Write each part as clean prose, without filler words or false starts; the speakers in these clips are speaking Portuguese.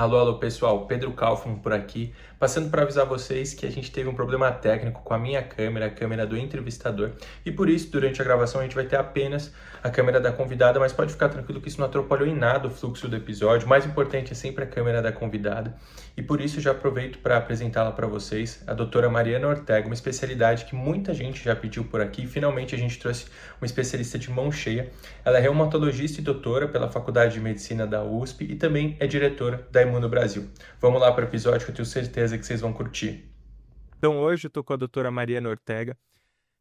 Alô, alô pessoal, Pedro Kaufmann por aqui, passando para avisar vocês que a gente teve um problema técnico com a minha câmera, a câmera do entrevistador, e por isso, durante a gravação, a gente vai ter apenas a câmera da convidada, mas pode ficar tranquilo que isso não atrapalhou em nada o fluxo do episódio. O mais importante é sempre a câmera da convidada, e por isso já aproveito para apresentá-la para vocês, a doutora Mariana Ortega, uma especialidade que muita gente já pediu por aqui, e finalmente a gente trouxe uma especialista de mão cheia. Ela é reumatologista e doutora pela Faculdade de Medicina da USP e também é diretora da Imuno Brasil. Vamos lá para o episódio que eu tenho certeza que vocês vão curtir. Então hoje eu estou com a doutora Mariana Ortega,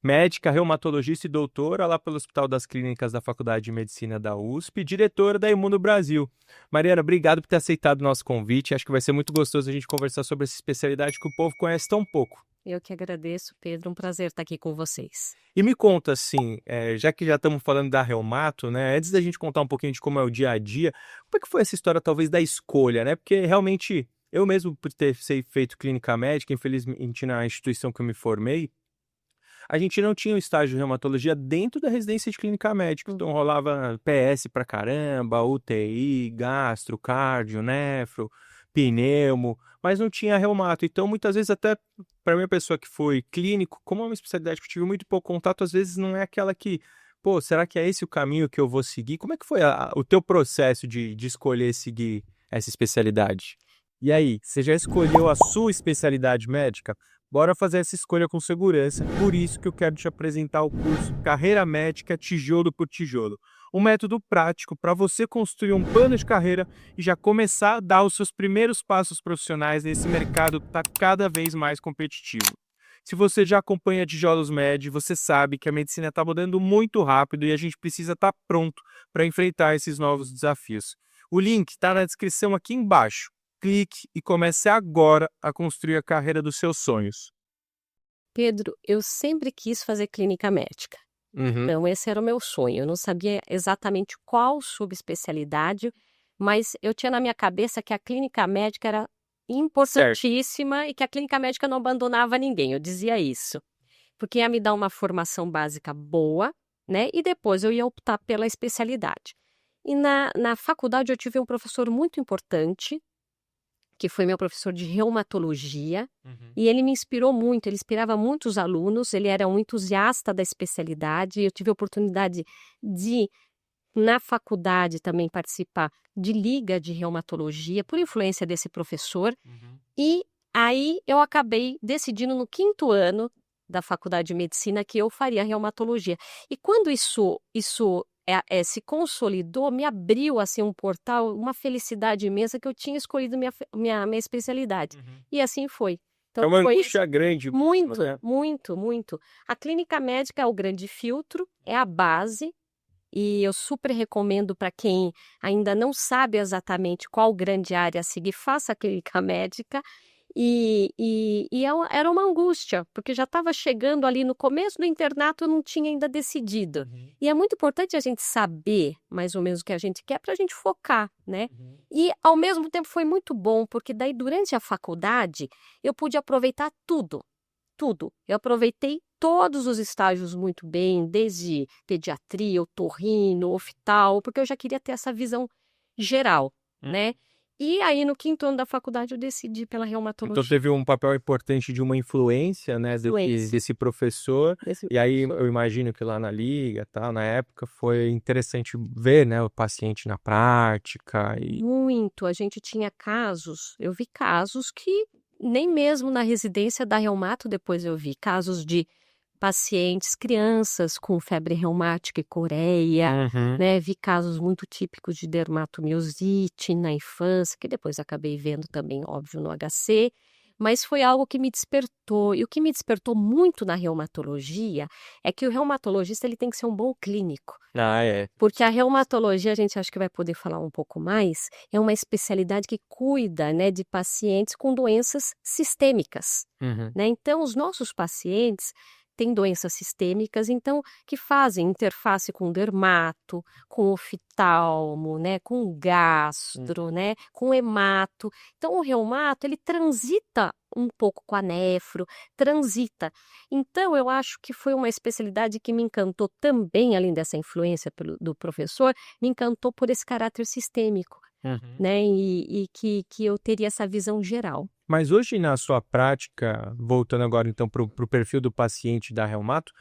médica, reumatologista e doutora lá pelo Hospital das Clínicas da Faculdade de Medicina da USP, diretora da Imuno Brasil. Mariana, obrigado por ter aceitado o nosso convite. Acho que vai ser muito gostoso a gente conversar sobre essa especialidade que o povo conhece tão pouco. Eu que agradeço, Pedro. Um prazer estar aqui com vocês. E me conta assim, já que já estamos falando da reumato, né? Antes da gente contar um pouquinho de como é o dia a dia, como é que foi essa história talvez da escolha, né? Porque realmente eu mesmo por ter feito clínica médica, infelizmente na instituição que eu me formei, a gente não tinha um estágio de reumatologia dentro da residência de clínica médica. Então rolava PS pra caramba, UTI, gastro, cardio, nefro, pneumo, mas não tinha reumato. Então muitas vezes até para minha pessoa que foi clínico, como é uma especialidade que eu tive muito pouco contato, às vezes não é aquela que, pô, será que é esse o caminho que eu vou seguir? Como é que foi o teu processo de escolher seguir essa especialidade? E aí, você já escolheu a sua especialidade médica? Bora fazer essa escolha com segurança. Por isso que eu quero te apresentar o curso Carreira Médica Tijolo por Tijolo. Um método prático para você construir um plano de carreira e já começar a dar os seus primeiros passos profissionais nesse mercado que está cada vez mais competitivo. Se você já acompanha Tijolos Med, você sabe que a medicina está mudando muito rápido e a gente precisa estar pronto para enfrentar esses novos desafios. O link está na descrição aqui embaixo. Clique e comece agora a construir a carreira dos seus sonhos. Pedro, eu sempre quis fazer clínica médica. Então, esse era o meu sonho. Eu não sabia exatamente qual subespecialidade, mas eu tinha na minha cabeça que a clínica médica era importantíssima e que a clínica médica não abandonava ninguém. Eu dizia isso, porque ia me dar uma formação básica boa, né? E depois eu ia optar pela especialidade. E na faculdade eu tive um professor muito importante, que foi meu professor de reumatologia, e ele me inspirou muito, ele inspirava muitos alunos, ele era um entusiasta da especialidade, eu tive a oportunidade de, na faculdade, também participar de liga de reumatologia, por influência desse professor, e aí eu acabei decidindo no 5º ano da faculdade de medicina que eu faria reumatologia. E quando isso se consolidou, me abriu assim um portal, uma felicidade imensa que eu tinha escolhido minha especialidade. E assim foi. Então, É uma foi angústia grande. muito, Né? muito, muito. A clínica médica é o grande filtro, é a base, e eu super recomendo para quem ainda não sabe exatamente qual grande área a seguir, faça a clínica médica. Era uma angústia, porque já estava chegando ali no começo do internato, eu não tinha ainda decidido. E é muito importante a gente saber mais ou menos o que a gente quer para a gente focar, né? E ao mesmo tempo foi muito bom, porque daí durante a faculdade eu pude aproveitar tudo, tudo. Eu aproveitei todos os estágios muito bem, desde pediatria, otorrino, oftalmo, porque eu já queria ter essa visão geral, né? E aí, no 5º ano da faculdade, eu decidi pela reumatologia. Então teve um papel importante de uma influência, né, desse professor. E aí eu imagino que lá na liga, tal, na época, foi interessante ver, né, o paciente na prática. Muito. A gente tinha casos, eu vi casos que nem mesmo na residência da reumato depois eu vi casos de pacientes, crianças com febre reumática e coreia, né? Vi casos muito típicos de dermatomiosite na infância, que depois acabei vendo também, óbvio, no HC, mas foi algo que me despertou. E o que me despertou muito na reumatologia é que o reumatologista ele tem que ser um bom clínico. Ah, é. Porque a reumatologia, a gente acha que vai poder falar um pouco mais, é uma especialidade que cuida, né, de pacientes com doenças sistêmicas, né? Então, os nossos pacientes têm doenças sistêmicas, então, que fazem interface com dermato, com oftalmo, né, com gastro, né, com hemato. Então, o reumato, ele transita um pouco com a nefro, transita. Então, eu acho que foi uma especialidade que me encantou também, além dessa influência do professor, me encantou por esse caráter sistêmico. Uhum. né? E que eu teria essa visão geral. Mas hoje na sua prática, voltando agora então para o perfil do paciente da reumato,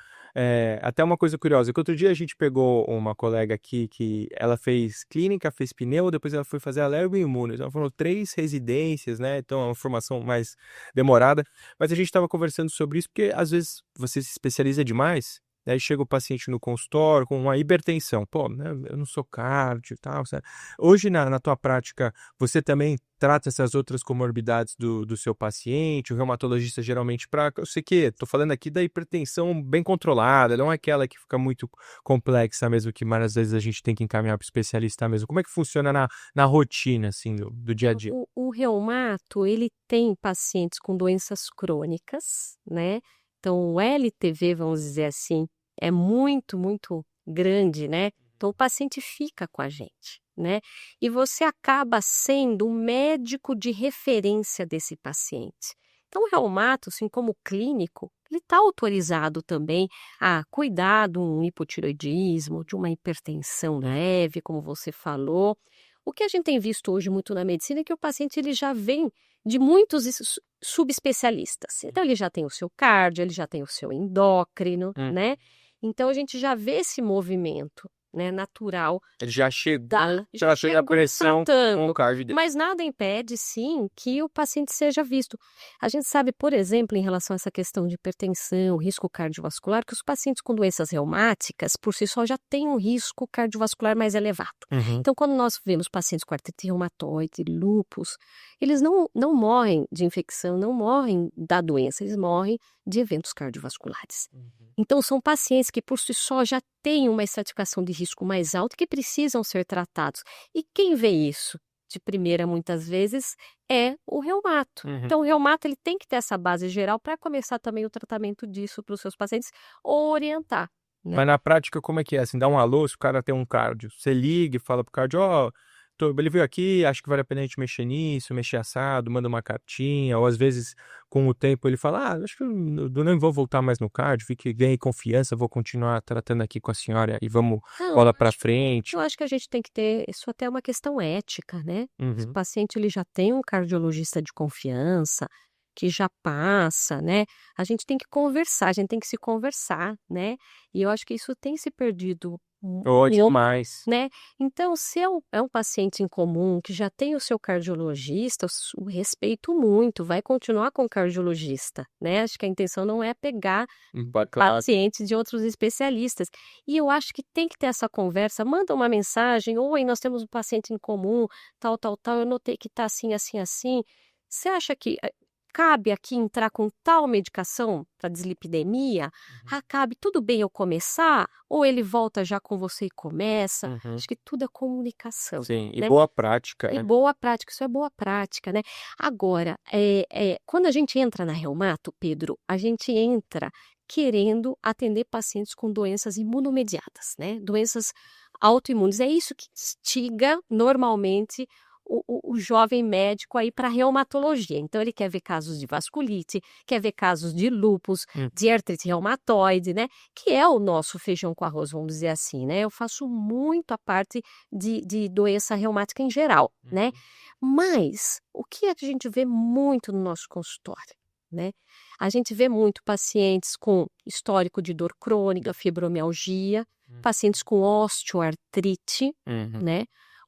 até uma coisa curiosa, que outro dia a gente pegou uma colega aqui que ela fez clínica, fez pneu, depois ela foi fazer alergoimuno, então foram 3 residências, né, então é uma formação mais demorada, mas a gente estava conversando sobre isso, porque às vezes você se especializa demais, aí chega o paciente no consultório com uma hipertensão, pô, né, eu não sou cardio e tal, sabe? Hoje na tua prática, você também trata essas outras comorbidades do seu paciente, o reumatologista geralmente eu sei que tô falando aqui da hipertensão bem controlada, não é aquela que fica muito complexa mesmo, que várias vezes a gente tem que encaminhar para o especialista mesmo. Como é que funciona na rotina, assim, do dia a dia? O reumato, ele tem pacientes com doenças crônicas, né? Então, o LTV, vamos dizer assim, é muito, muito grande, né? Então, o paciente fica com a gente, né? E você acaba sendo o médico de referência desse paciente. Então, o reumato, assim como clínico, ele está autorizado também a cuidar de um hipotireoidismo, de uma hipertensão leve, como você falou. O que a gente tem visto hoje muito na medicina é que o paciente ele já vem de muitos subespecialistas. Então, ele já tem o seu cardio, ele já tem o seu endócrino, né? Então, a gente já vê esse movimento, né, natural. Ele já chegou, Já chega a pressão com o tratando, cardio dele. mas nada impede, sim, que o paciente seja visto. A gente sabe, por exemplo, em relação a essa questão de hipertensão, risco cardiovascular, que os pacientes com doenças reumáticas, por si só, já têm um risco cardiovascular mais elevado. Uhum. Então, quando nós vemos pacientes com artrite reumatoide, lúpus, eles não morrem de infecção, não morrem da doença, eles morrem de eventos cardiovasculares. Então, são pacientes que, por si só, já têm uma estratificação de risco mais alta e que precisam ser tratados. E quem vê isso de primeira, muitas vezes, é o reumato. Então, o reumato ele tem que ter essa base geral para começar também o tratamento disso para os seus pacientes ou orientar. Né? Mas na prática, como é que é? Assim, dá um alô se o cara tem um cardio. Você liga e fala pro cardio, ele veio aqui, acho que vale a pena a gente mexer nisso, mexer assado, manda uma cartinha, ou às vezes, com o tempo, ele fala, acho que eu não vou voltar mais no cardio, ganhei confiança, vou continuar tratando aqui com a senhora e vamos bola pra frente. Eu acho que a gente tem que ter, isso até é uma questão ética, né? Se o Uhum. paciente ele já tem um cardiologista de confiança, que já passa, né? A gente tem que conversar, a gente tem que se conversar, né? E eu acho que isso tem se perdido, Demais. né? Então, se é um paciente em comum que já tem o seu cardiologista, eu respeito muito, vai continuar com o cardiologista, né? Acho que a intenção não é pegar pacientes de outros especialistas. E eu acho que tem que ter essa conversa, manda uma mensagem, oi, nós temos um paciente em comum, tal, eu notei que tá assim, assim, assim. Você acha que cabe aqui entrar com tal medicação para dislipidemia? Cabe, tudo bem eu começar? Ou ele volta já com você e começa? Acho que tudo é comunicação. Sim, e né? boa prática, E né? boa prática, isso é boa prática, né? Agora, quando a gente entra na reumato, Pedro, a gente entra querendo atender pacientes com doenças imunomediadas, né? Doenças autoimunes. É isso que instiga normalmente o jovem médico aí para reumatologia. Então, ele quer ver casos de vasculite, quer ver casos de lúpus, de artrite reumatoide, né? Que é o nosso feijão com arroz, vamos dizer assim, né? Eu faço muito a parte de doença reumática em geral, né? Mas, o que a gente vê muito no nosso consultório, né? A gente vê muito pacientes com histórico de dor crônica, fibromialgia, pacientes com osteoartrite, né?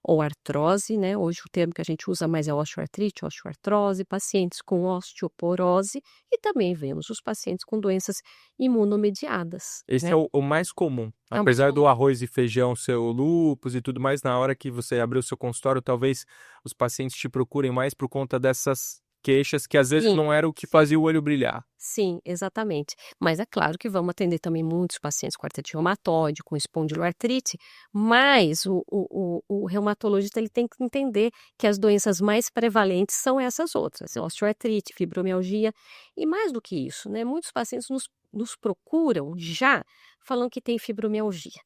Ou artrose, né? Hoje o termo que a gente usa mais é osteoartrite, osteoartrose, pacientes com osteoporose e também vemos os pacientes com doenças imunomediadas. Esse né? é o mais comum. Apesar do arroz e feijão ser o lúpus e tudo mais, na hora que você abrir o seu consultório, talvez os pacientes te procurem mais por conta dessas queixas que às vezes não era o que fazia o olho brilhar. Sim, exatamente. Mas é claro que vamos atender também muitos pacientes com artrite reumatoide, com espondiloartrite, mas o reumatologista ele tem que entender que as doenças mais prevalentes são essas outras, osteoartrite, fibromialgia, e mais do que isso, né? Muitos pacientes nos procuram já falando que tem fibromialgia.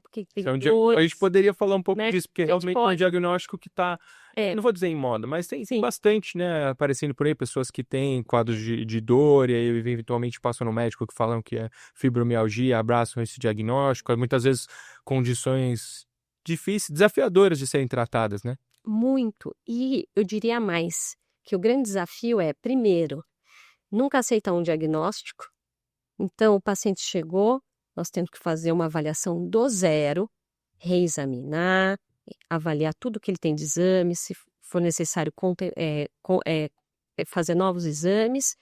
Porque tem A gente poderia falar um pouco disso, porque realmente é um diagnóstico que está, não vou dizer em moda, mas tem bastante, né, aparecendo por aí, pessoas que têm quadros de dor e aí eventualmente passam no médico que falam que é fibromialgia, abraçam esse diagnóstico, muitas vezes condições difíceis, desafiadoras de serem tratadas, né? Muito. E eu diria mais, que o grande desafio é, primeiro, nunca aceitar um diagnóstico. Então, o paciente chegou, nós temos que fazer uma avaliação do zero, reexaminar, avaliar tudo que ele tem de exame, se for necessário fazer novos exames,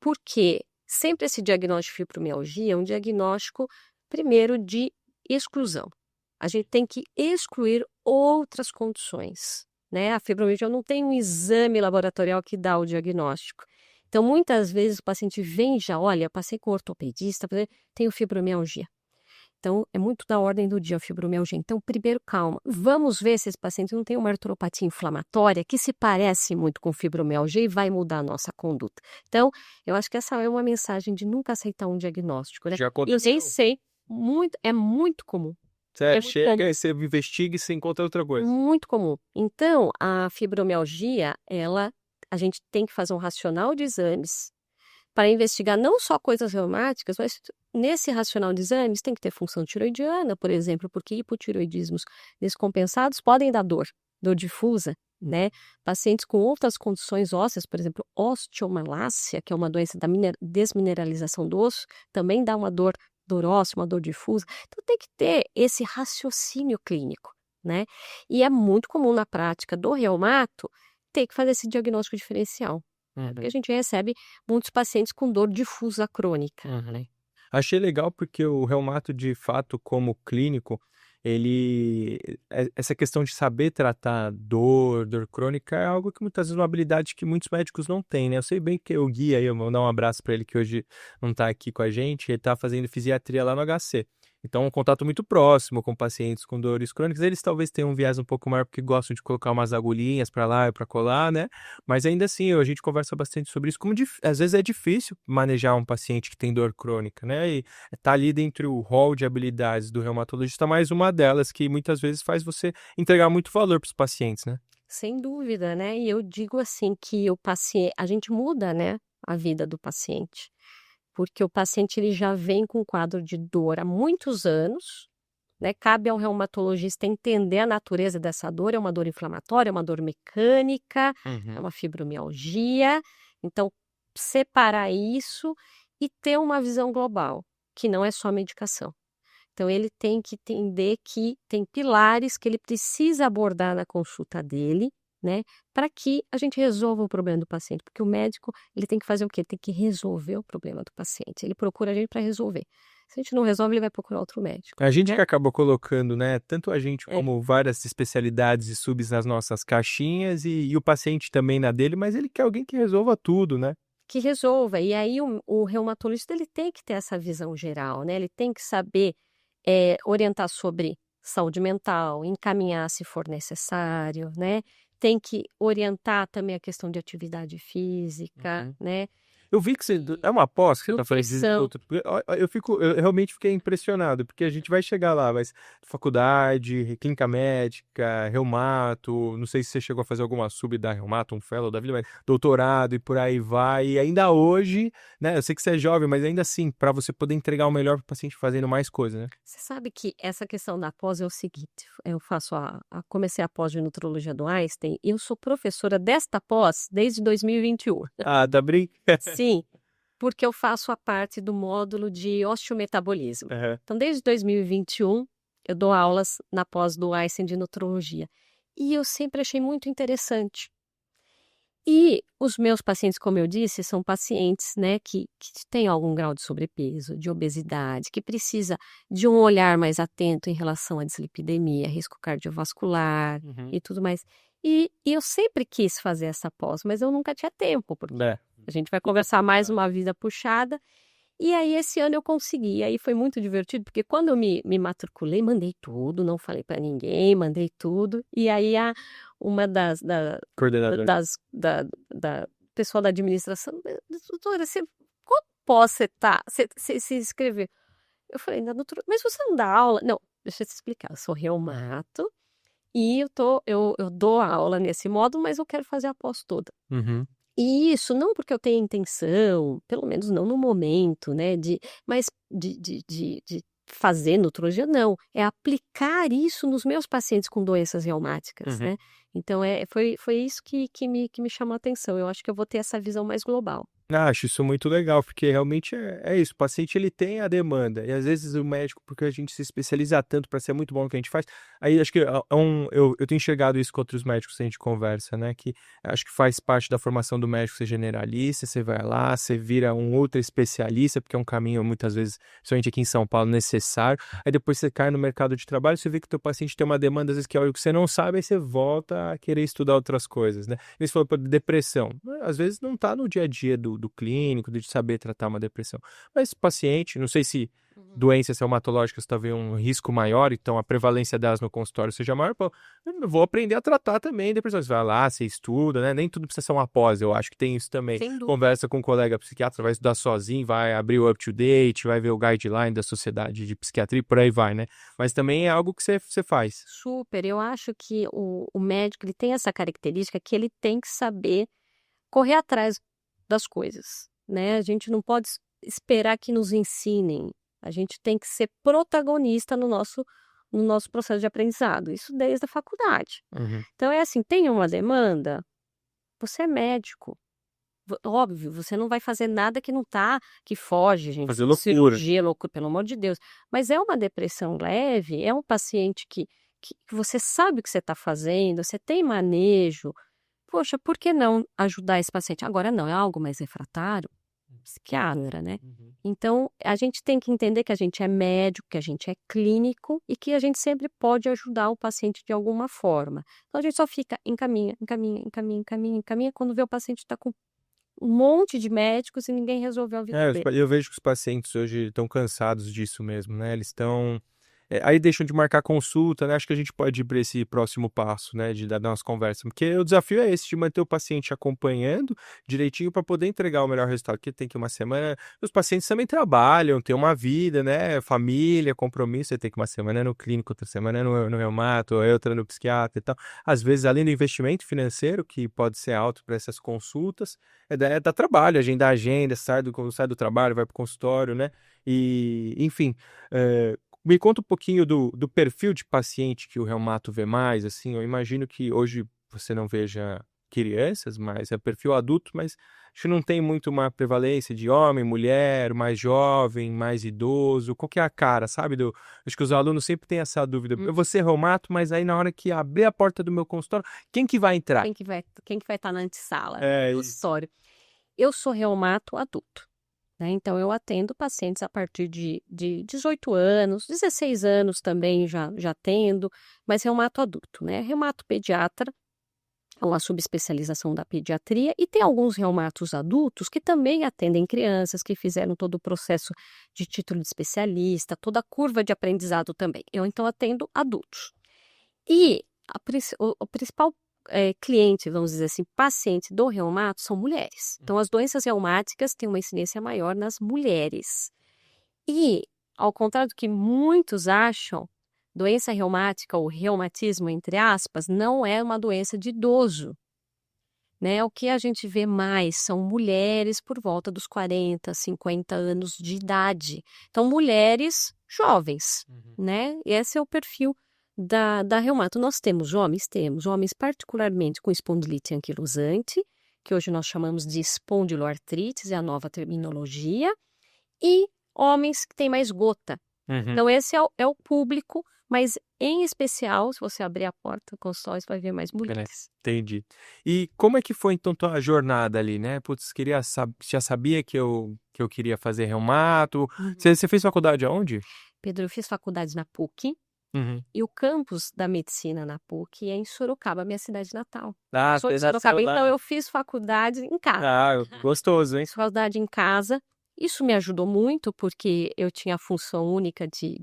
porque sempre esse diagnóstico de fibromialgia é um diagnóstico, primeiro, de exclusão. A gente tem que excluir outras condições, né? A fibromialgia não tem um exame laboratorial que dá o diagnóstico. Então, muitas vezes o paciente vem e já, olha, passei com o ortopedista, tenho fibromialgia. Então, é muito da ordem do dia a fibromialgia. Então, primeiro, calma. Vamos ver se esse paciente não tem uma artropatia inflamatória que se parece muito com fibromialgia e vai mudar a nossa conduta. Então, eu acho que essa é uma mensagem de nunca aceitar um diagnóstico, né? Já Eu aconteceu. nem sei, é muito comum. Você chega e você investiga e você encontra outra coisa. Muito comum. Então, a fibromialgia, a gente tem que fazer um racional de exames para investigar não só coisas reumáticas, mas nesse racional de exames tem que ter função tiroidiana, por exemplo, porque hipotiroidismos descompensados podem dar dor difusa, né? Pacientes com outras condições ósseas, por exemplo, osteomalácia, que é uma doença da desmineralização do osso, também dá uma dor óssea, uma dor difusa. Então tem que ter esse raciocínio clínico, né? E é muito comum na prática do reumato ter que fazer esse diagnóstico diferencial. Porque a gente recebe muitos pacientes com dor difusa crônica, né? Achei legal porque o reumato, de fato, como clínico, essa questão de saber tratar dor crônica é algo que muitas vezes é uma habilidade que muitos médicos não têm, né? Eu sei bem que o Gui aí, eu vou dar um abraço para ele que hoje não tá aqui com a gente, ele tá fazendo fisiatria lá no HC. Então, um contato muito próximo com pacientes com dores crônicas. Eles talvez tenham um viés um pouco maior porque gostam de colocar umas agulhinhas para lá e para colar, né? Mas ainda assim, a gente conversa bastante sobre isso. Às vezes é difícil manejar um paciente que tem dor crônica, né? E tá ali dentro o rol de habilidades do reumatologista, mais uma delas que muitas vezes faz você entregar muito valor para os pacientes, né? Sem dúvida, né? E eu digo assim que a gente muda, né, a vida do paciente. Porque o paciente ele já vem com um quadro de dor há muitos anos, né? Cabe ao reumatologista entender a natureza dessa dor, é uma dor inflamatória, é uma dor mecânica, é uma fibromialgia. Então, separar isso e ter uma visão global, que não é só medicação. Então, ele tem que entender que tem pilares que ele precisa abordar na consulta dele, né, para que a gente resolva o problema do paciente, porque o médico, ele tem que fazer o quê? Ele tem que resolver o problema do paciente, ele procura a gente para resolver. Se a gente não resolve, ele vai procurar outro médico. A gente que acabou colocando, né, tanto a gente como várias especialidades e subs nas nossas caixinhas e o paciente também na dele, mas ele quer alguém que resolva tudo, né? Que resolva, e aí o reumatologista, ele tem que ter essa visão geral, né, ele tem que saber orientar sobre saúde mental, encaminhar se for necessário, né? Tem que orientar também a questão de atividade física, né? Eu vi que é uma pós que você está Nutrição. falando. Eu realmente fiquei impressionado, porque a gente vai chegar lá, mas faculdade, clínica médica, reumato, não sei se você chegou a fazer alguma sub da reumato, um fellow da vida, mas doutorado e por aí vai. E ainda hoje, né? Eu sei que você é jovem, mas ainda assim, para você poder entregar o melhor para o paciente fazendo mais coisa, né? Você sabe que essa questão da pós é o seguinte, eu faço comecei a pós de nutrologia do Einstein e eu sou professora desta pós desde 2021. Ah, tá brincando? Sim, porque eu faço a parte do módulo de osteometabolismo. Então, desde 2021, eu dou aulas na pós do Einstein de nutrologia. E eu sempre achei muito interessante. E os meus pacientes, como eu disse, são pacientes, né, que têm algum grau de sobrepeso, de obesidade, que precisa de um olhar mais atento em relação à dislipidemia, risco cardiovascular e tudo mais. E eu sempre quis fazer essa pós, mas eu nunca tinha tempo, porque a gente vai conversar mais uma vida puxada. E aí, esse ano eu consegui. E aí foi muito divertido, porque quando eu me matriculei, mandei tudo, não falei para ninguém, mandei tudo. E aí, uma da pessoal da administração, doutora, qual pós você tá? Você se inscreveu? Eu falei, mas você não dá aula? Não, deixa eu te explicar. Eu sou reumato e eu dou aula nesse módulo, mas eu quero fazer a pós toda. E isso não porque eu tenho intenção, pelo menos não no momento, né, mas de fazer nutrologia, não. É aplicar isso nos meus pacientes com doenças reumáticas, né? Então, foi isso que me chamou a atenção. Eu acho que eu vou ter essa visão mais global. Acho isso muito legal, porque realmente é isso, o paciente ele tem a demanda, e às vezes o médico, porque a gente se especializa tanto para ser muito bom no que a gente faz, aí acho que eu tenho enxergado isso com outros médicos que a gente conversa, né, que acho que faz parte da formação do médico ser generalista, você vai lá, você vira um outro especialista, porque é um caminho muitas vezes, principalmente aqui em São Paulo, necessário, aí depois você cai no mercado de trabalho, você vê que o teu paciente tem uma demanda, às vezes que é algo que você não sabe, aí você volta a querer estudar outras coisas, né. Você falou, por depressão, às vezes não está no dia a dia do clínico, de saber tratar uma depressão. Mas paciente, não sei se doenças reumatológicas talvez um risco maior, então a prevalência delas no consultório seja maior, pô, eu vou aprender a tratar também depressão. Você vai lá, você estuda, né? Nem tudo precisa ser uma pós, eu acho que tem isso também. Sem dúvida. Conversa com um colega psiquiatra, vai estudar sozinho, vai abrir o up-to-date, vai ver o guideline da Sociedade de Psiquiatria e por aí vai, né? Mas também é algo que você faz. Super. Eu acho que o médico ele tem essa característica que ele tem que saber correr atrás das coisas, né? A gente não pode esperar que nos ensinem. A gente tem que ser protagonista no nosso processo de aprendizado. Isso desde a faculdade. Então é assim, tem uma demanda, você é médico. Óbvio, você não vai fazer nada que foge, gente. Fazer loucura. Cirurgia, loucura, pelo amor de Deus. Mas é uma depressão leve, é um paciente que você sabe o que você está fazendo, você tem manejo. Poxa, por que não ajudar esse paciente? Agora não, é algo mais refratário, psiquiatra, né? Então, a gente tem que entender que a gente é médico, que a gente é clínico e que a gente sempre pode ajudar o paciente de alguma forma. Então, a gente só fica encaminha, quando vê o paciente está com um monte de médicos e ninguém resolveu a vida dele. Eu vejo que os pacientes hoje estão cansados disso mesmo, né? Eles estão. Aí deixam de marcar consulta, né? Acho que a gente pode ir para esse próximo passo, né? De dar umas conversas. Porque o desafio é esse, de manter o paciente acompanhando direitinho para poder entregar o melhor resultado. Porque tem que uma semana. Os pacientes também trabalham, têm uma vida, né? Família, compromisso. Você tem que uma semana no clínico, outra semana no reumato, outra no psiquiatra e tal. Às vezes, além do investimento financeiro, que pode ser alto para essas consultas, dá trabalho, agendar a agenda, sai do trabalho, vai para o consultório, né? E, enfim. Me conta um pouquinho do perfil de paciente que o reumato vê mais, assim, eu imagino que hoje você não veja crianças, mas é perfil adulto, mas acho que não tem muito uma prevalência de homem, mulher, mais jovem, mais idoso, qual que é a cara, sabe? Acho que os alunos sempre têm essa dúvida, eu vou ser reumato, mas aí na hora que abrir a porta do meu consultório, quem que vai entrar? Quem que vai estar na antessala, É no isso. consultório? Eu sou reumato adulto, né? Então, eu atendo pacientes a partir de 18 anos, 16 anos também já atendo, mas reumato adulto, né? Reumato pediatra é uma subespecialização da pediatria e tem alguns reumatos adultos que também atendem crianças que fizeram todo o processo de título de especialista, toda a curva de aprendizado também. Eu, então, atendo adultos. E o principal cliente, vamos dizer assim, paciente do reumato são mulheres. Então, as doenças reumáticas têm uma incidência maior nas mulheres. E, ao contrário do que muitos acham, doença reumática ou reumatismo, entre aspas, não é uma doença de idoso. Né? O que a gente vê mais são mulheres por volta dos 40, 50 anos de idade. Então, mulheres jovens, né? E esse é o perfil da reumato. Nós temos homens particularmente com espondilite anquilosante, que hoje nós chamamos de espondiloartrite, é a nova terminologia, e homens que têm mais gota. Então, esse é o público, mas em especial, se você abrir a porta do consultório, você vai ver mais mulheres. Entendi. E como é que foi, então, tua jornada ali, né? Putz, já sabia que eu queria fazer reumato. Você fez faculdade aonde? Pedro, eu fiz faculdade na PUC. E o campus da medicina na PUC é em Sorocaba, minha cidade natal. Sou de Sorocaba, então eu fiz faculdade em casa. Gostoso, hein? Fiz faculdade em casa. Isso me ajudou muito, porque eu tinha a função única de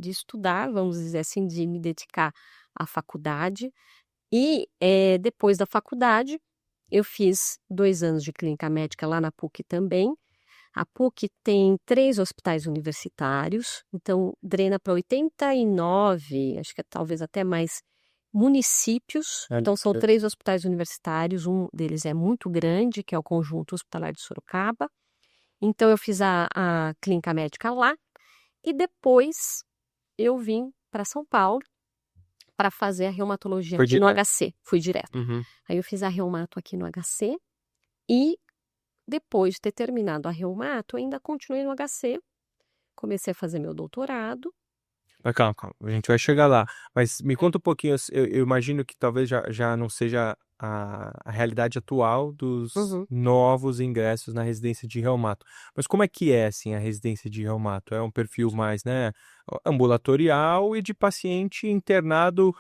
estudar, vamos dizer assim, de me dedicar à faculdade. E depois da faculdade, eu fiz 2 anos de clínica médica lá na PUC também. A PUC tem 3 hospitais universitários, então drena para 89, acho que talvez até mais, municípios. Então são 3 hospitais universitários, um deles é muito grande, que é o Conjunto Hospitalar de Sorocaba. Então eu fiz a clínica médica lá e depois eu vim para São Paulo para fazer a reumatologia Foi aqui no direto? HC. Fui direto. Uhum. Aí eu fiz a reumato aqui no HC e depois de ter terminado a reumato, eu ainda continuei no HC. Comecei a fazer meu doutorado. Mas calma, calma, a gente vai chegar lá. Mas me conta um pouquinho, eu imagino que talvez já não seja a realidade atual dos Uhum. novos ingressos na residência de reumato. Mas como é que é, assim, a residência de reumato? É um perfil mais, né, ambulatorial e de paciente internado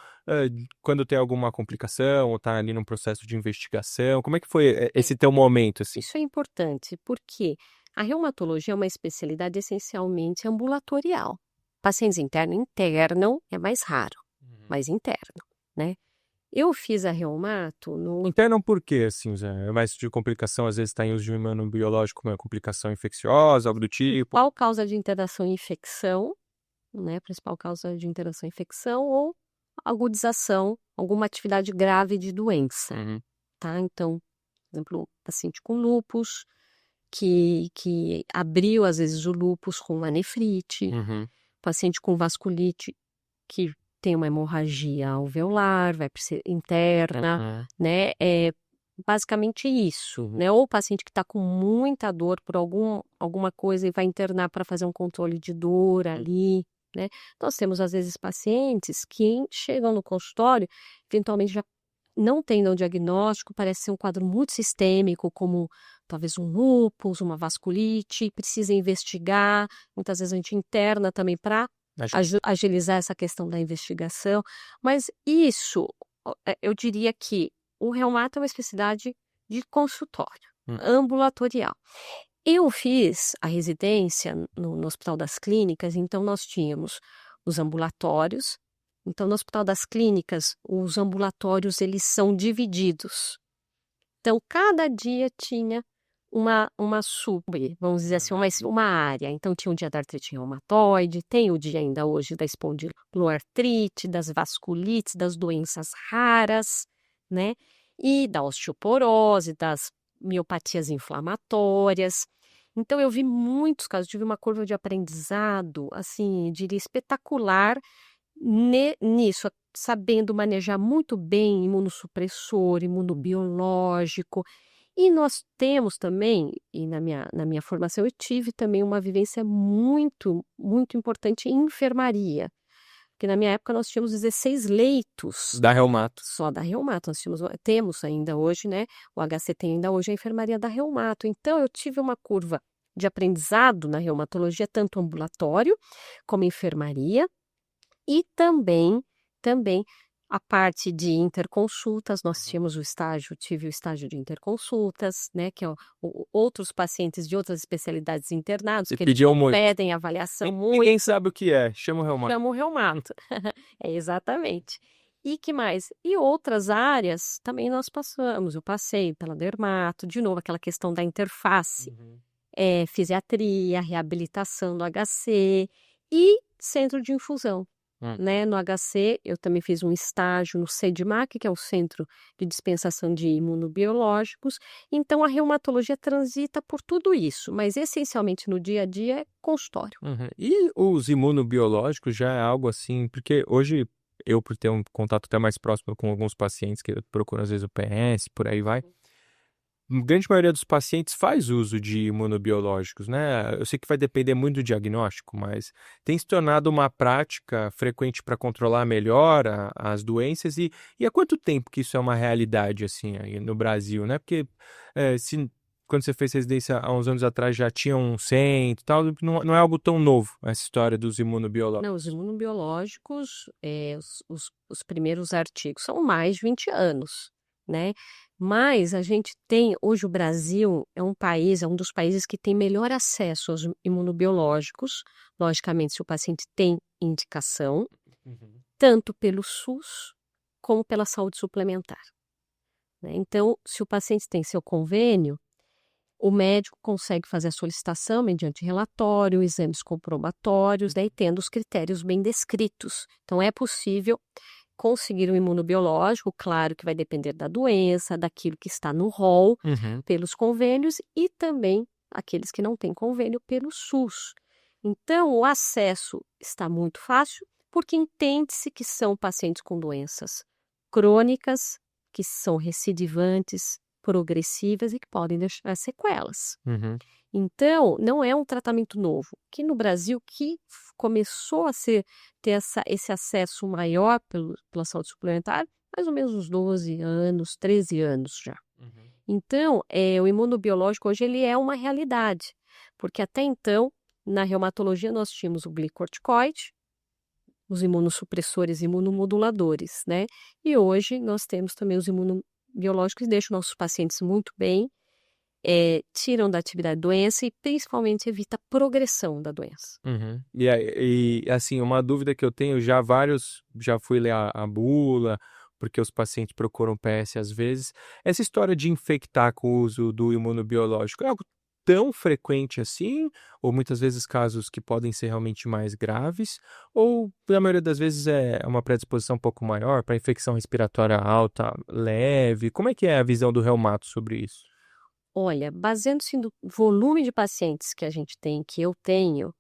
quando tem alguma complicação ou tá ali num processo de investigação? Como é que foi esse teu momento, assim? Isso é importante, porque a reumatologia é uma especialidade essencialmente ambulatorial. Pacientes internos internam é mais raro, mas interno, né? Eu fiz a reumato no Internam por quê, assim, Zé? É mais de complicação, às vezes está em uso de um imunobiológico, uma complicação infecciosa, algo do tipo? principal causa de internação e infecção, né? Principal causa de internação e infecção ou agudização, alguma atividade grave de doença, Uhum. tá? Então, por exemplo, paciente com lúpus, que abriu às vezes o lúpus com uma nefrite, Uhum. paciente com vasculite que tem uma hemorragia alveolar, vai ser interna, Uhum. né? É basicamente isso, Uhum. né? Ou o paciente que está com muita dor por alguma coisa e vai internar para fazer um controle de dor ali, né? Nós temos às vezes pacientes que chegam no consultório, eventualmente já não tem um diagnóstico, parece ser um quadro muito sistêmico, como talvez um lúpus, uma vasculite, precisa investigar. Muitas vezes a gente interna também para Acho agilizar essa questão da investigação. Mas isso, eu diria que o reumato é uma especialidade de consultório, Hum. ambulatorial. Eu fiz a residência no Hospital das Clínicas, então nós tínhamos os ambulatórios. Então, no Hospital das Clínicas, os ambulatórios eles são divididos. Então, cada dia tinha uma sub, vamos dizer assim, uma área. Então, tinha o dia da artrite reumatoide, tem o dia ainda hoje da espondiloartrite, das vasculites, das doenças raras, né? E da osteoporose, das miopatias inflamatórias. Então, eu vi muitos casos, tive uma curva de aprendizado, assim, diria espetacular nisso, sabendo manejar muito bem imunossupressor, imunobiológico. E nós temos também, e na minha formação eu tive também uma vivência muito, muito importante em enfermaria. Porque na minha época nós tínhamos 16 leitos Da reumato. só da reumato. Temos ainda hoje, né? O HC tem ainda hoje a enfermaria da reumato. Então eu tive uma curva de aprendizado na reumatologia, tanto ambulatório como enfermaria. E também a parte de interconsultas, nós tive o estágio de interconsultas, né, que é outros pacientes de outras especialidades internados, Você que eles pediu muito. pedem avaliação Ninguém sabe o que é, chama o reumato. chama o reumato. É, exatamente. E que mais? E outras áreas também nós passamos. Eu passei pela dermato, de novo, aquela questão da interface. Fisiatria, reabilitação do HC e centro de infusão. Né? No HC, eu também fiz um estágio no CEDMAC, que é o Centro de Dispensação de Imunobiológicos. Então, a reumatologia transita por tudo isso, mas essencialmente no dia a dia é consultório. Uhum. E os imunobiológicos já é algo assim, porque hoje eu, por ter um contato até mais próximo com alguns pacientes que procuram às vezes o PS, por aí vai, a grande maioria dos pacientes faz uso de imunobiológicos, né? Eu sei que vai depender muito do diagnóstico, mas tem se tornado uma prática frequente para controlar melhor as doenças e há quanto tempo que isso é uma realidade, assim, aí no Brasil, né? Porque quando você fez residência há uns anos atrás já tinha um centro e tal, não é algo tão novo, essa história dos imunobiológicos. Não, os imunobiológicos, os primeiros artigos são mais de 20 anos, né? Mas a gente tem, hoje o Brasil é um dos países que tem melhor acesso aos imunobiológicos, logicamente se o paciente tem indicação, tanto pelo SUS como pela saúde suplementar, né? Então, se o paciente tem seu convênio, o médico consegue fazer a solicitação mediante relatório, exames comprobatórios, daí tendo os critérios bem descritos. Então, é possível conseguir um imunobiológico, claro que vai depender da doença, daquilo que está no rol, pelos convênios e também aqueles que não têm convênio pelo SUS. Então, o acesso está muito fácil, porque entende-se que são pacientes com doenças crônicas, que são recidivantes, progressivas e que podem deixar sequelas. Então, não é um tratamento novo. Que no Brasil, que começou a ter esse acesso maior pela saúde suplementar, mais ou menos uns 12 anos, 13 anos já. Então, o imunobiológico hoje ele é uma realidade, porque até então, na reumatologia, nós tínhamos o glicorticoide, os imunossupressores, imunomoduladores, né? E hoje nós temos também os imunobiológicos que deixam nossos pacientes muito bem, tiram da atividade da doença e principalmente evita a progressão da doença. E assim, uma dúvida que eu tenho, já fui ler a bula, porque os pacientes procuram PS às vezes. Essa história de infectar com o uso do imunobiológico é algo tão frequente assim? Ou muitas vezes casos que podem ser realmente mais graves? Ou, na maioria das vezes, é uma predisposição um pouco maior para infecção respiratória alta, leve? Como é que é a visão do reumato sobre isso? Olha, baseando-se no volume de pacientes que a gente tem, que eu tenho,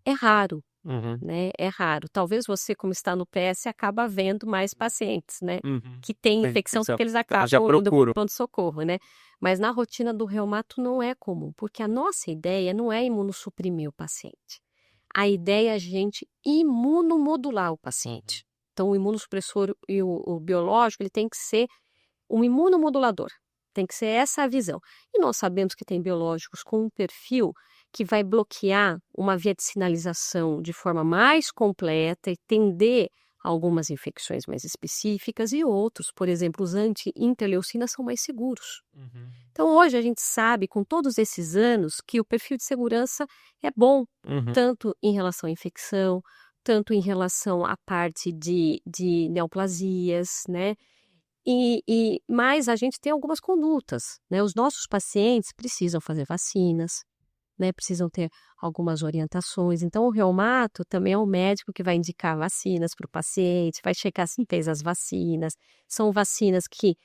é raro. Né? É raro. Talvez você, como está no PS, acaba vendo mais pacientes, né? Que têm infecção, porque eles acabam do pronto-socorro, né? Mas na rotina do reumato não é comum, porque a nossa ideia não é imunossuprimir o paciente. A ideia é a gente imunomodular o paciente. Então, o imunossupressor e o biológico, ele tem que ser um imunomodulador. Tem que ser essa a visão. E nós sabemos que tem biológicos com um perfil que vai bloquear uma via de sinalização de forma mais completa e tender a algumas infecções mais específicas e outros, por exemplo, os anti-interleucinas são mais seguros. Então, hoje a gente sabe, com todos esses anos, que o perfil de segurança é bom, tanto em relação à infecção, tanto em relação à parte de neoplasias, né? Mas a gente tem algumas condutas, né? Os nossos pacientes precisam fazer vacinas, né, precisam ter algumas orientações. Então, o reumato também é o médico que vai indicar vacinas para o paciente, vai checar se fez as vacinas. São vacinas que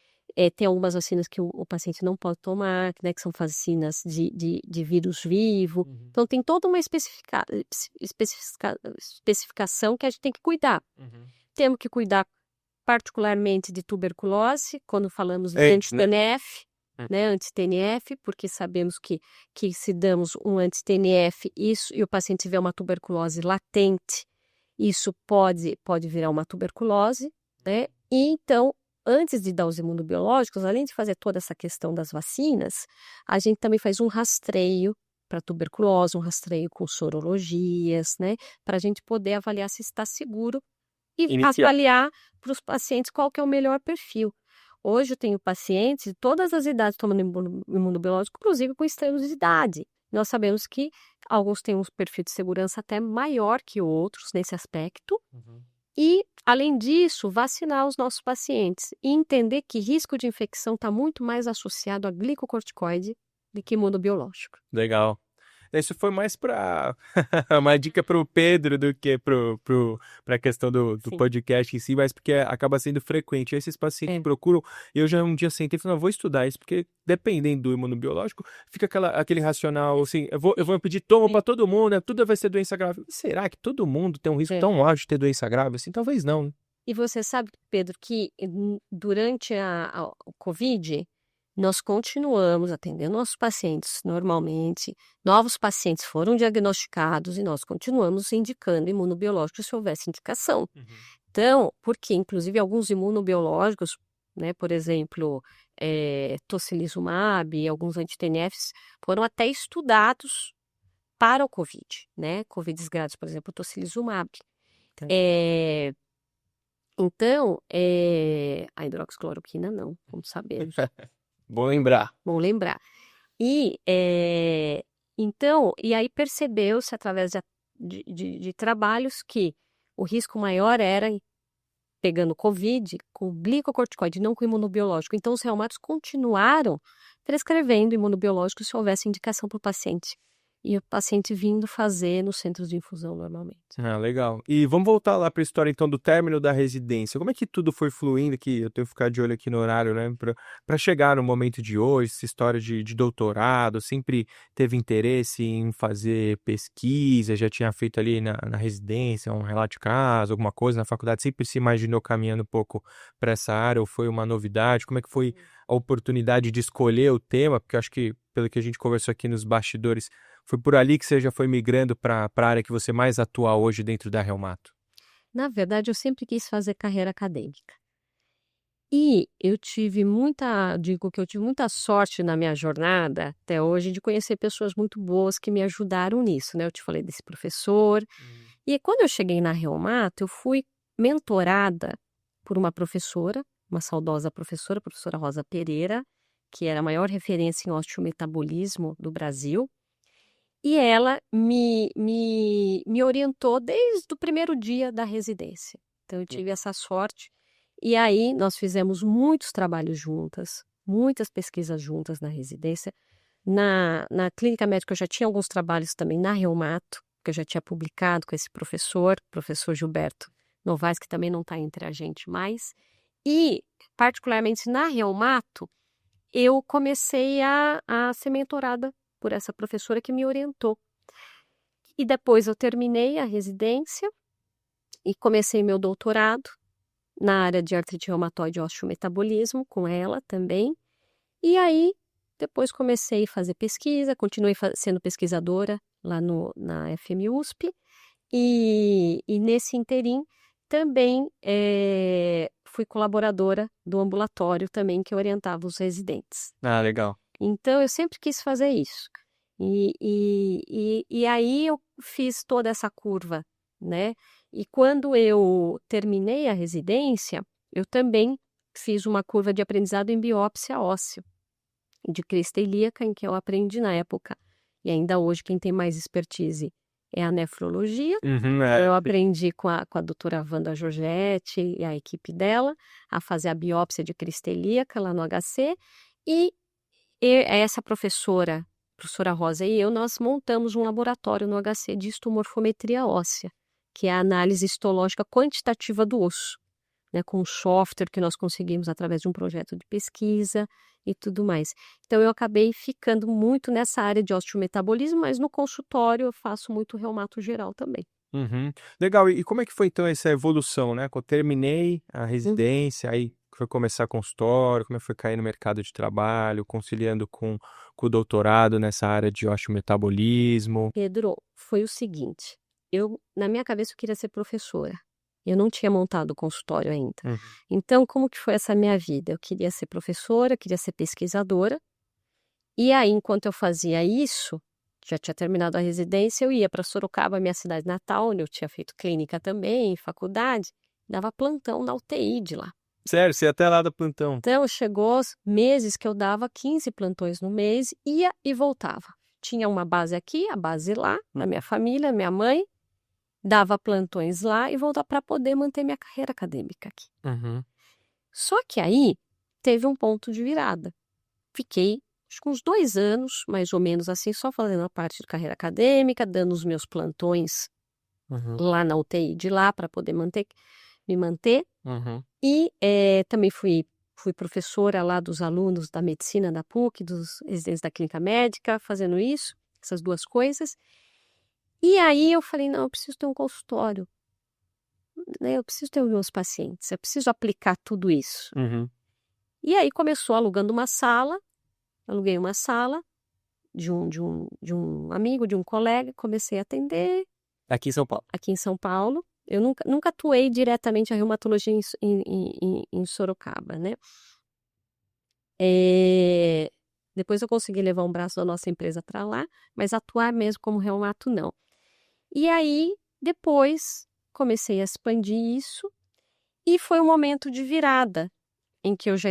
tem algumas vacinas que o paciente não pode tomar, né, que são vacinas de vírus vivo. Então, tem toda uma especificação que a gente tem que cuidar. Temos que cuidar particularmente de tuberculose, quando falamos de anti-TNF, né, anti-TNF, porque sabemos que se damos um anti-TNF e o paciente tiver uma tuberculose latente, isso pode virar uma tuberculose, né? E então, antes de dar os imunobiológicos, além de fazer toda essa questão das vacinas, a gente também faz um rastreio para tuberculose, um rastreio com sorologias, né? Para a gente poder avaliar se está seguro e avaliar para os pacientes qual que é o melhor perfil. Hoje eu tenho pacientes de todas as idades tomando imunobiológico, inclusive com extremos de idade. Nós sabemos que alguns têm um perfil de segurança até maior que outros nesse aspecto. E, além disso, vacinar os nossos pacientes e entender que risco de infecção está muito mais associado a glicocorticoide do que imunobiológico. Legal. Isso foi mais para uma dica para o Pedro do que para a questão do podcast em si, mas porque acaba sendo frequente. Esses pacientes procuram, eu já um dia sentei e falei, não, vou estudar isso, porque dependendo do imunobiológico, fica aquele racional assim, eu vou pedir toma para todo mundo, né? Tudo vai ser doença grave. Será que todo mundo tem um risco tão alto de ter doença grave assim? Talvez não, né? E você sabe, Pedro, que durante a Covid, nós continuamos atendendo nossos pacientes normalmente, novos pacientes foram diagnosticados e nós continuamos indicando imunobiológicos se houvesse indicação. Então, porque inclusive alguns imunobiológicos, né, por exemplo, tocilizumab e alguns anti-TNFs foram até estudados para o Covid, né? Covid graves, por exemplo, tocilizumab. Então, a hidroxicloroquina não, como sabemos. Bom lembrar. Bom lembrar. E então, e aí percebeu-se através de trabalhos que o risco maior era pegando Covid com glicocorticoide, não com imunobiológico. Então, os reumatos continuaram prescrevendo imunobiológico se houvesse indicação para o paciente e o paciente vindo fazer nos centros de infusão normalmente. Ah, legal. E vamos voltar lá para a história então do término da residência. Como é que tudo foi fluindo, que eu tenho que ficar de olho aqui no horário, né, para chegar no momento de hoje, essa história de doutorado, sempre teve interesse em fazer pesquisa, já tinha feito ali na residência um relato de caso, alguma coisa na faculdade, sempre se imaginou caminhando um pouco para essa área ou foi uma novidade? Como é que foi a oportunidade de escolher o tema? Porque eu acho que, pelo que a gente conversou aqui nos bastidores, foi por ali que você já foi migrando para a área que você mais atua hoje dentro da Reumato? Na verdade, eu sempre quis fazer carreira acadêmica. E eu tive muita sorte na minha jornada até hoje de conhecer pessoas muito boas que me ajudaram nisso, né? Eu te falei desse professor. E quando eu cheguei na Reumato, eu fui mentorada por uma professora, uma saudosa professora, a professora Rosa Pereira, que era a maior referência em osteometabolismo do Brasil. E ela me orientou desde o primeiro dia da residência. Então, eu tive essa sorte. E aí, nós fizemos muitos trabalhos juntas, muitas pesquisas juntas na residência. Na clínica médica, eu já tinha alguns trabalhos também na Reumato, que eu já tinha publicado com esse professor Gilberto Novaes, que também não está entre a gente mais. E, particularmente na Reumato, eu comecei a ser mentorada por essa professora que me orientou. E depois eu terminei a residência e comecei meu doutorado na área de artrite reumatoide e osteometabolismo com ela também. E aí, depois comecei a fazer pesquisa, continuei sendo pesquisadora lá na FMUSP. E nesse interim também fui colaboradora do ambulatório também que orientava os residentes. Ah, legal. Então, eu sempre quis fazer isso. E aí eu fiz toda essa curva, né? E quando eu terminei a residência, eu também fiz uma curva de aprendizado em biópsia óssea, de crista ilíaca, em que eu aprendi na época. E ainda hoje, quem tem mais expertise é a nefrologia. Eu aprendi com a doutora Wanda Giorgetti e a equipe dela a fazer a biópsia de crista ilíaca lá no HC. E essa professora Rosa e eu, nós montamos um laboratório no HC de histomorfometria óssea, que é a análise histológica quantitativa do osso, né, com um software que nós conseguimos através de um projeto de pesquisa e tudo mais. Então, eu acabei ficando muito nessa área de osteometabolismo, mas no consultório eu faço muito reumato geral também. Legal. E como é que foi então essa evolução, né? Quando eu terminei a residência, aí foi começar consultório, como é que foi cair no mercado de trabalho, conciliando com o doutorado nessa área de osteometabolismo? Pedro, foi o seguinte, na minha cabeça eu queria ser professora. Eu não tinha montado o consultório ainda. Então, como que foi essa minha vida? Eu queria ser professora, queria ser pesquisadora. E aí, enquanto eu fazia isso, já tinha terminado a residência, eu ia para Sorocaba, minha cidade natal, onde eu tinha feito clínica também, faculdade, dava plantão na UTI de lá. Sério? Você ia até lá do plantão? Então, chegou meses que eu dava 15 plantões no mês, ia e voltava. Tinha uma base aqui, a base lá, na minha família, minha mãe, dava plantões lá e voltava para poder manter minha carreira acadêmica aqui. Só que aí, teve um ponto de virada. Fiquei acho que uns 2 anos, mais ou menos assim, só fazendo a parte de carreira acadêmica, dando os meus plantões lá na UTI de lá para poder me manter. E também fui professora lá dos alunos da medicina da PUC, dos residentes da clínica médica, fazendo isso, essas duas coisas. E aí eu falei, não, eu preciso ter um consultório, né? Eu preciso ter os meus pacientes, eu preciso aplicar tudo isso. E aí começou alugando uma sala, aluguei uma sala de um amigo, de um colega, comecei a atender. Aqui em São Paulo? Aqui em São Paulo. Eu nunca atuei diretamente a reumatologia em Sorocaba, né? Depois eu consegui levar um braço da nossa empresa para lá, mas atuar mesmo como reumato, não. E aí, depois, comecei a expandir isso e foi um momento de virada em que eu já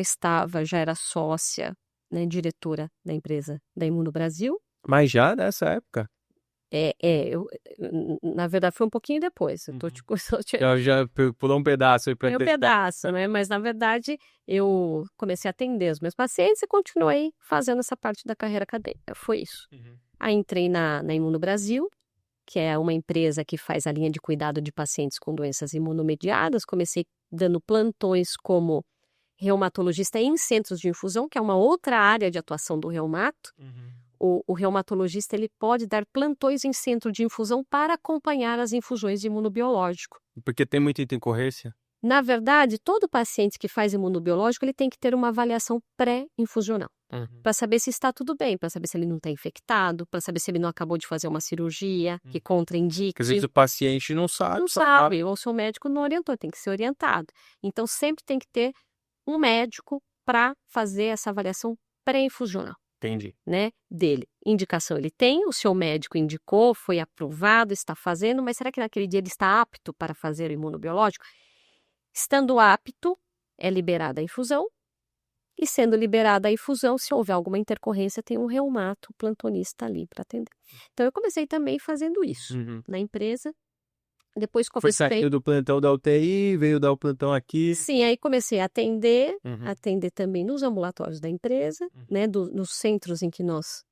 era sócia, né, diretora da empresa da Imuno Brasil. Mas já nessa época? Na verdade, foi um pouquinho depois. Eu tô Já pulou um pedaço aí para um pedaço, né? Mas, na verdade, eu comecei a atender os meus pacientes e continuei fazendo essa parte da carreira acadêmica. Foi isso. Aí entrei na Imuno Brasil, que é uma empresa que faz a linha de cuidado de pacientes com doenças imunomediadas. Comecei dando plantões como reumatologista em centros de infusão, que é uma outra área de atuação do reumato. O reumatologista ele pode dar plantões em centro de infusão para acompanhar as infusões de imunobiológico. Porque tem muita intercorrência? Na verdade, todo paciente que faz imunobiológico ele tem que ter uma avaliação pré-infusional. Para saber se está tudo bem, para saber se ele não está infectado, para saber se ele não acabou de fazer uma cirurgia que contraindique. Porque às vezes o paciente não sabe. Não sabe, ou o seu médico não orientou, tem que ser orientado. Então, sempre tem que ter um médico para fazer essa avaliação pré-infusional. Entendi. Né, dele. Indicação ele tem, o seu médico indicou, foi aprovado, está fazendo, mas será que naquele dia ele está apto para fazer o imunobiológico? Estando apto, é liberada a infusão, e sendo liberada a infusão, se houver alguma intercorrência, tem um reumato plantonista ali para atender. Então, eu comecei também fazendo isso na empresa. Depois Foi saindo do plantão da UTI, veio dar o plantão aqui. Sim, aí comecei a atender também nos ambulatórios da empresa, né, nos centros em que nós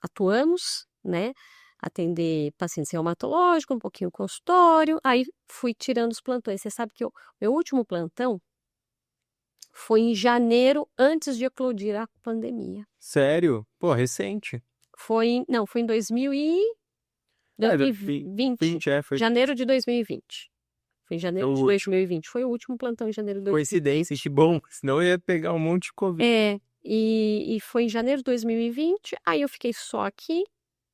atuamos, né, atender pacientes reumatológicos, um pouquinho consultório, aí fui tirando os plantões. Você sabe que o meu último plantão foi em janeiro, antes de eclodir a pandemia. Sério? Pô, recente. Foi em 2020. Foi. Janeiro de 2020. Foi em janeiro de 2020. Foi o último plantão em janeiro de 2020. Coincidência, que bom. Senão eu ia pegar um monte de Covid. E foi em janeiro de 2020. Aí eu fiquei só aqui,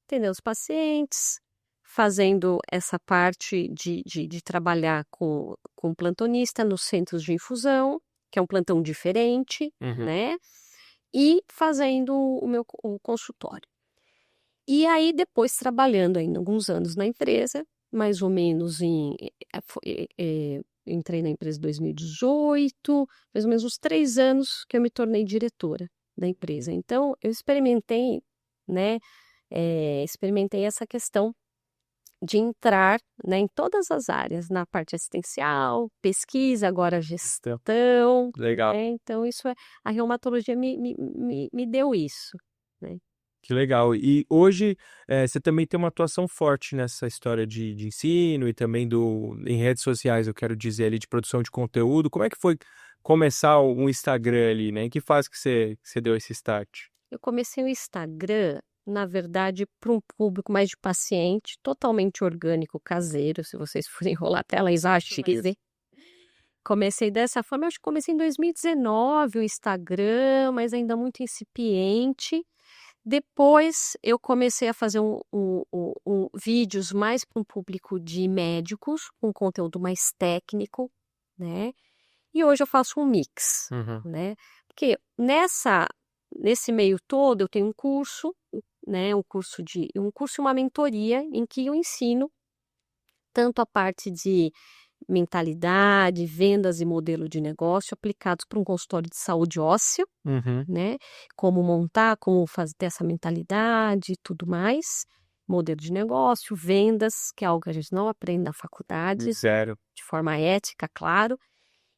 atendendo os pacientes, fazendo essa parte de trabalhar com plantonista nos centros de infusão, que é um plantão diferente, né? E fazendo o consultório. E aí, depois, trabalhando ainda alguns anos na empresa, mais ou menos entrei na empresa em 2018, mais ou menos uns 3 anos que eu me tornei diretora da empresa. Então, eu experimentei, né, experimentei essa questão de entrar, né, em todas as áreas, na parte assistencial, pesquisa, agora gestão. Legal. Né? Então, a reumatologia me deu isso, né? Que legal. E hoje você também tem uma atuação forte nessa história de ensino e também em redes sociais, eu quero dizer ali, de produção de conteúdo. Como é que foi começar um Instagram ali, né? Em que fase que você deu esse start? Eu comecei o Instagram, na verdade, para um público mais de paciente, totalmente orgânico, caseiro, se vocês forem rolar a tela, dizer. Comecei dessa forma, eu acho que comecei em 2019 o Instagram, mas ainda muito incipiente. Depois eu comecei a fazer vídeos mais para um público de médicos, com conteúdo mais técnico, né? E hoje eu faço um mix, né? Porque nesse meio todo eu tenho um curso, né? Um curso e uma mentoria em que eu ensino tanto a parte de mentalidade, vendas e modelo de negócio aplicados para um consultório de saúde óssea, né? Como montar, como ter essa mentalidade e tudo mais, modelo de negócio, vendas, que é algo que a gente não aprende na faculdade, Zero. de forma ética, claro.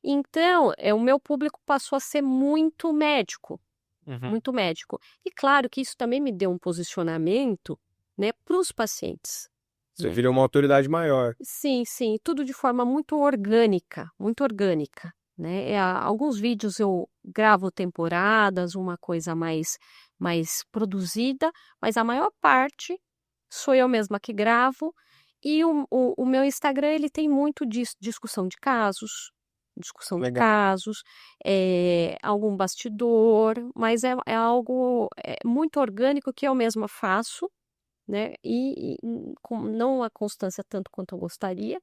Então, o meu público passou a ser muito médico, muito médico. E claro que isso também me deu um posicionamento, né, para os pacientes. Você virou uma autoridade maior. Sim, sim, tudo de forma muito orgânica, né? Alguns vídeos eu gravo temporadas, uma coisa mais produzida, mas a maior parte sou eu mesma que gravo. E o meu Instagram, ele tem muito disso, discussão de casos, algum bastidor, mas é algo muito orgânico que eu mesma faço, né? E com não a constância tanto quanto eu gostaria.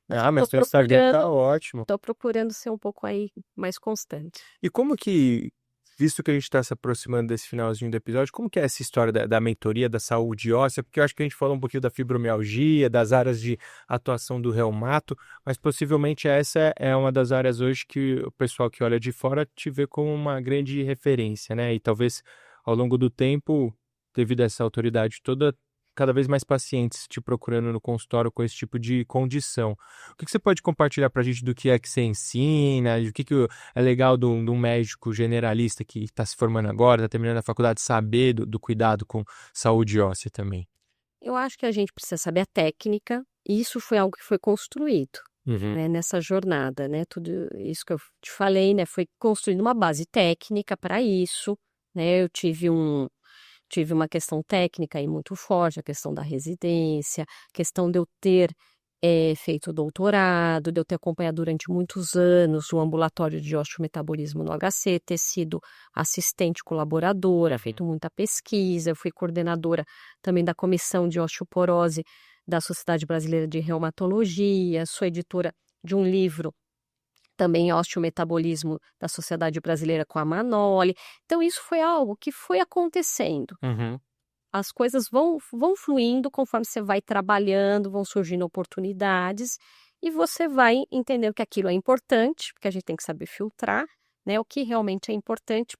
Mas o Instagram tá ótimo. Estou procurando ser um pouco aí mais constante. E como que, visto que a gente está se aproximando desse finalzinho do episódio, como que é essa história da mentoria da saúde óssea? Porque eu acho que a gente falou um pouquinho da fibromialgia, das áreas de atuação do reumato, mas possivelmente essa é uma das áreas hoje que o pessoal que olha de fora te vê como uma grande referência, né? E talvez ao longo do tempo, devido a essa autoridade toda, cada vez mais pacientes te procurando no consultório com esse tipo de condição. O que você pode compartilhar para a gente do que é que você ensina, o que é legal de um médico generalista que está se formando agora, está terminando a faculdade, saber do cuidado com saúde óssea também? Eu acho que a gente precisa saber a técnica, e isso foi algo que foi construído, né, nessa jornada, né? Tudo isso que eu te falei, né, foi construindo uma base técnica para isso, né? Eu tive uma questão técnica aí muito forte, a questão da residência, a questão de eu ter feito doutorado, de eu ter acompanhado durante muitos anos o ambulatório de osteometabolismo no HC, ter sido assistente colaboradora, feito muita pesquisa, eu fui coordenadora também da comissão de osteoporose da Sociedade Brasileira de Reumatologia, sou editora de um livro também osteometabolismo da Sociedade Brasileira com a Manoli. Então isso foi algo que foi acontecendo. As coisas vão fluindo conforme você vai trabalhando, vão surgindo oportunidades e você vai entendendo que aquilo é importante, porque a gente tem que saber filtrar, né, o que realmente é importante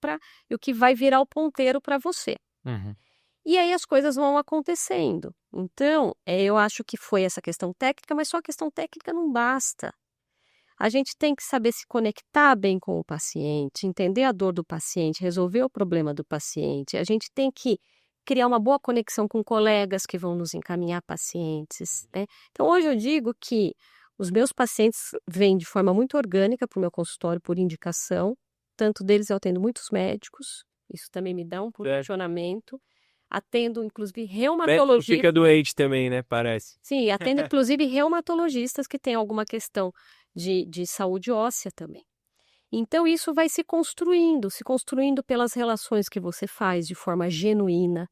e o que vai virar o ponteiro para você. E aí as coisas vão acontecendo. Então, eu acho que foi essa questão técnica, mas só a questão técnica não basta. A gente tem que saber se conectar bem com o paciente, entender a dor do paciente, resolver o problema do paciente. A gente tem que criar uma boa conexão com colegas que vão nos encaminhar pacientes, né? Então, hoje eu digo que os meus pacientes vêm de forma muito orgânica para o meu consultório por indicação. Tanto deles eu atendo muitos médicos, isso também me dá um posicionamento. Atendo, inclusive, reumatologistas. Fica doente também, né? Parece. Sim, atendo, inclusive, reumatologistas que têm alguma questão de saúde óssea também. Então, isso vai se construindo pelas relações que você faz de forma genuína,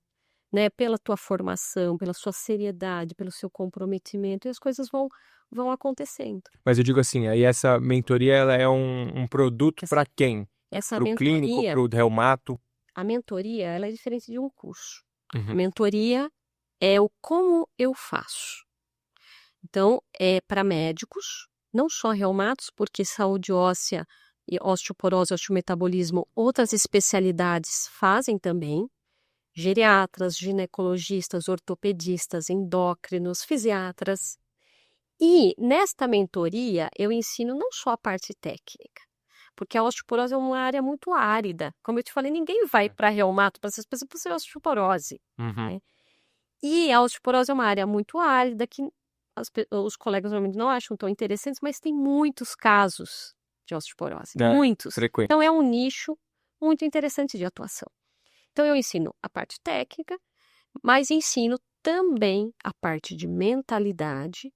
né? Pela tua formação, pela sua seriedade, pelo seu comprometimento, e as coisas vão acontecendo. Mas eu digo assim, aí essa mentoria ela é um produto para quem? Para o clínico, para o reumato? A mentoria ela é diferente de um curso. A mentoria é o como eu faço. Então, é para médicos, não só reumatos, porque saúde óssea e osteoporose, osteometabolismo, outras especialidades fazem também. Geriatras, ginecologistas, ortopedistas, endócrinos, fisiatras. E nesta mentoria eu ensino não só a parte técnica, porque a osteoporose é uma área muito árida. Como eu te falei, ninguém vai para reumato, para essas pessoas, por ser osteoporose. Né? E a osteoporose é uma área muito árida que os colegas normalmente não acham tão interessantes, mas tem muitos casos de osteoporose. Muitos. Frequente. Então é um nicho muito interessante de atuação. Então eu ensino a parte técnica, mas ensino também a parte de mentalidade,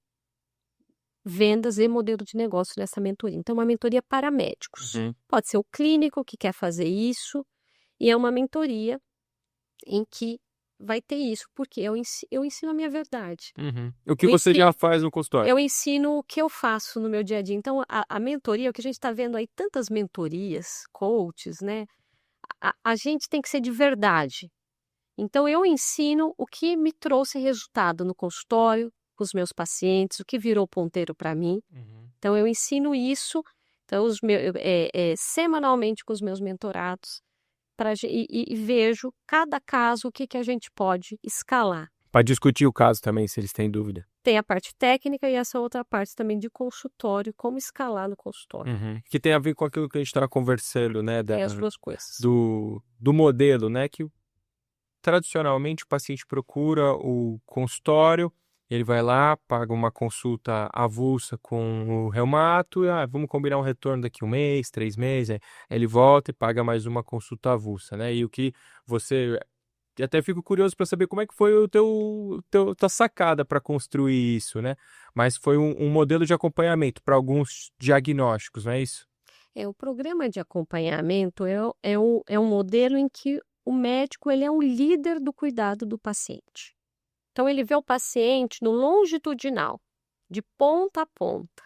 vendas e modelo de negócio nessa mentoria. Então, é uma mentoria para médicos. Pode ser o clínico que quer fazer isso, e é uma mentoria em que vai ter isso, porque eu ensino a minha verdade. O que você já faz no consultório? Eu ensino o que eu faço no meu dia a dia. Então, a mentoria, o que a gente está vendo aí, tantas mentorias, coaches, né? A gente tem que ser de verdade. Então, eu ensino o que me trouxe resultado no consultório, com os meus pacientes, o que virou ponteiro para mim. Então, eu ensino isso semanalmente com os meus mentorados e vejo cada caso o que a gente pode escalar. Para discutir o caso também, se eles têm dúvida. Tem a parte técnica e essa outra parte também de consultório, como escalar no consultório. Que tem a ver com aquilo que a gente estava conversando, né? Tem as duas coisas. Do modelo, né? Que tradicionalmente o paciente procura o consultório, ele vai lá, paga uma consulta avulsa com o reumato, e vamos combinar um retorno daqui 1 mês, 3 meses, aí ele volta e paga mais uma consulta avulsa, né? E o que você... Até fico curioso para saber como é que foi tua sacada para construir isso, né? Mas foi um modelo de acompanhamento para alguns diagnósticos, não é isso? O programa de acompanhamento é um modelo em que o médico ele é um líder do cuidado do paciente. Então, ele vê o paciente no longitudinal, de ponta a ponta.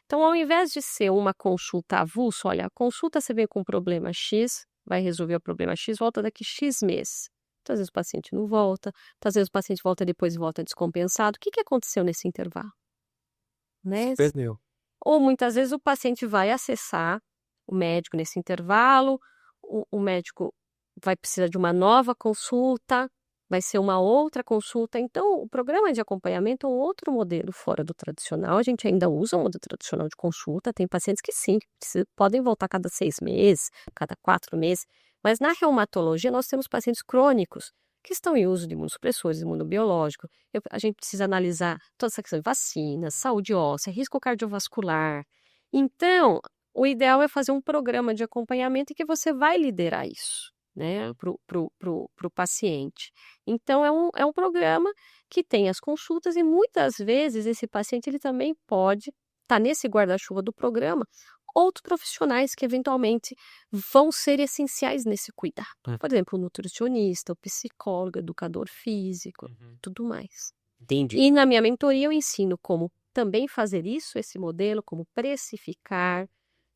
Então, ao invés de ser uma consulta avulsa, olha, a consulta você vem com um problema X, vai resolver o problema X, volta daqui X meses. Muitas vezes o paciente não volta, muitas vezes o paciente volta depois e volta descompensado. O que aconteceu nesse intervalo? Né? Se perdeu. Ou muitas vezes o paciente vai acessar o médico nesse intervalo, o médico vai precisar de uma nova consulta, vai ser uma outra consulta. Então, o programa de acompanhamento é um outro modelo fora do tradicional. A gente ainda usa o modelo tradicional de consulta. Tem pacientes que sim, podem voltar cada 6 meses, cada 4 meses. Mas na reumatologia, nós temos pacientes crônicos que estão em uso de imunossupressores, imunobiológico. A gente precisa analisar toda essa questão de vacinas, saúde óssea, risco cardiovascular. Então, o ideal é fazer um programa de acompanhamento em que você vai liderar isso, né, pro paciente. Então, é um programa que tem as consultas e muitas vezes esse paciente ele também pode estar nesse guarda-chuva do programa outros profissionais que eventualmente vão ser essenciais nesse cuidado. Por exemplo, o nutricionista, o psicólogo, educador físico, tudo mais. Entendi. E na minha mentoria eu ensino como também fazer isso, esse modelo, como precificar,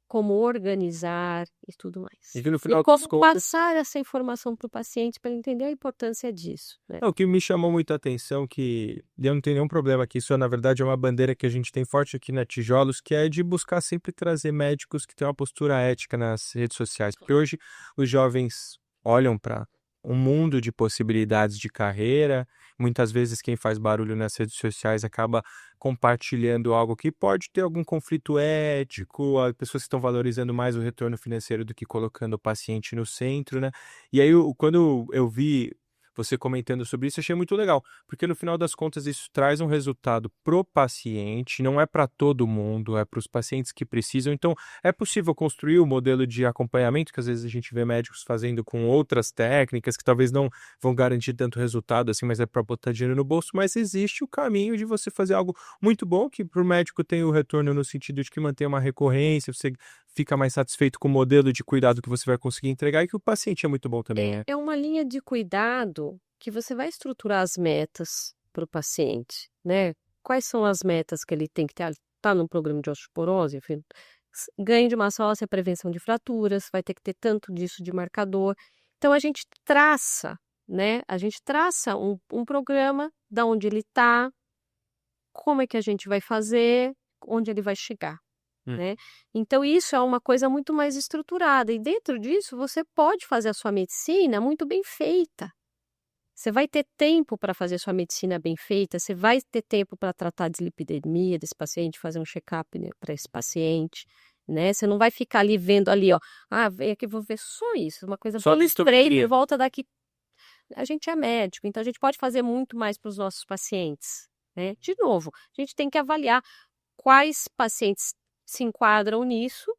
como organizar e tudo mais. E que no final E como das contas, passar essa informação para o paciente para ele entender a importância disso, né? o que me chamou muito a atenção, que eu não tenho nenhum problema que isso, na verdade, é uma bandeira que a gente tem forte aqui na Tijolos, que é de buscar sempre trazer médicos que têm uma postura ética nas redes sociais. Porque hoje os jovens olham para um mundo de possibilidades de carreira. Muitas vezes quem faz barulho nas redes sociais acaba compartilhando algo que pode ter algum conflito ético, as pessoas que estão valorizando mais o retorno financeiro do que colocando o paciente no centro, né? E aí, quando eu vi você comentando sobre isso, achei muito legal, porque no final das contas isso traz um resultado pro paciente, não é para todo mundo, é para os pacientes que precisam. Então, é possível construir o modelo de acompanhamento, que às vezes a gente vê médicos fazendo com outras técnicas, que talvez não vão garantir tanto resultado assim, mas é para botar dinheiro no bolso, mas existe o caminho de você fazer algo muito bom, que para o médico tem o retorno no sentido de que mantém uma recorrência, você fica mais satisfeito com o modelo de cuidado que você vai conseguir entregar, e que o paciente é muito bom também, né? É uma linha de cuidado que você vai estruturar as metas para o paciente, né? Quais são as metas que ele tem que ter? Está num programa de osteoporose, enfim, ganho de massa óssea, prevenção de fraturas, vai ter que ter tanto disso de marcador. Então, a gente traça, né? A gente traça um programa de onde ele está, como é que a gente vai fazer, onde ele vai chegar. Né? Então, isso é uma coisa muito mais estruturada. E dentro disso, você pode fazer a sua medicina muito bem feita. Você vai ter tempo para fazer sua medicina bem feita, você vai ter tempo para tratar a dislipidemia desse paciente, fazer um check-up, né, para esse paciente, né? Você não vai ficar ali vendo ali, ó, vem aqui, vou ver só isso, uma coisa Só bem estreita e listometria. volta daqui. A gente é médico, então a gente pode fazer muito mais para os nossos pacientes, né? De novo, a gente tem que avaliar quais pacientes se enquadram nisso,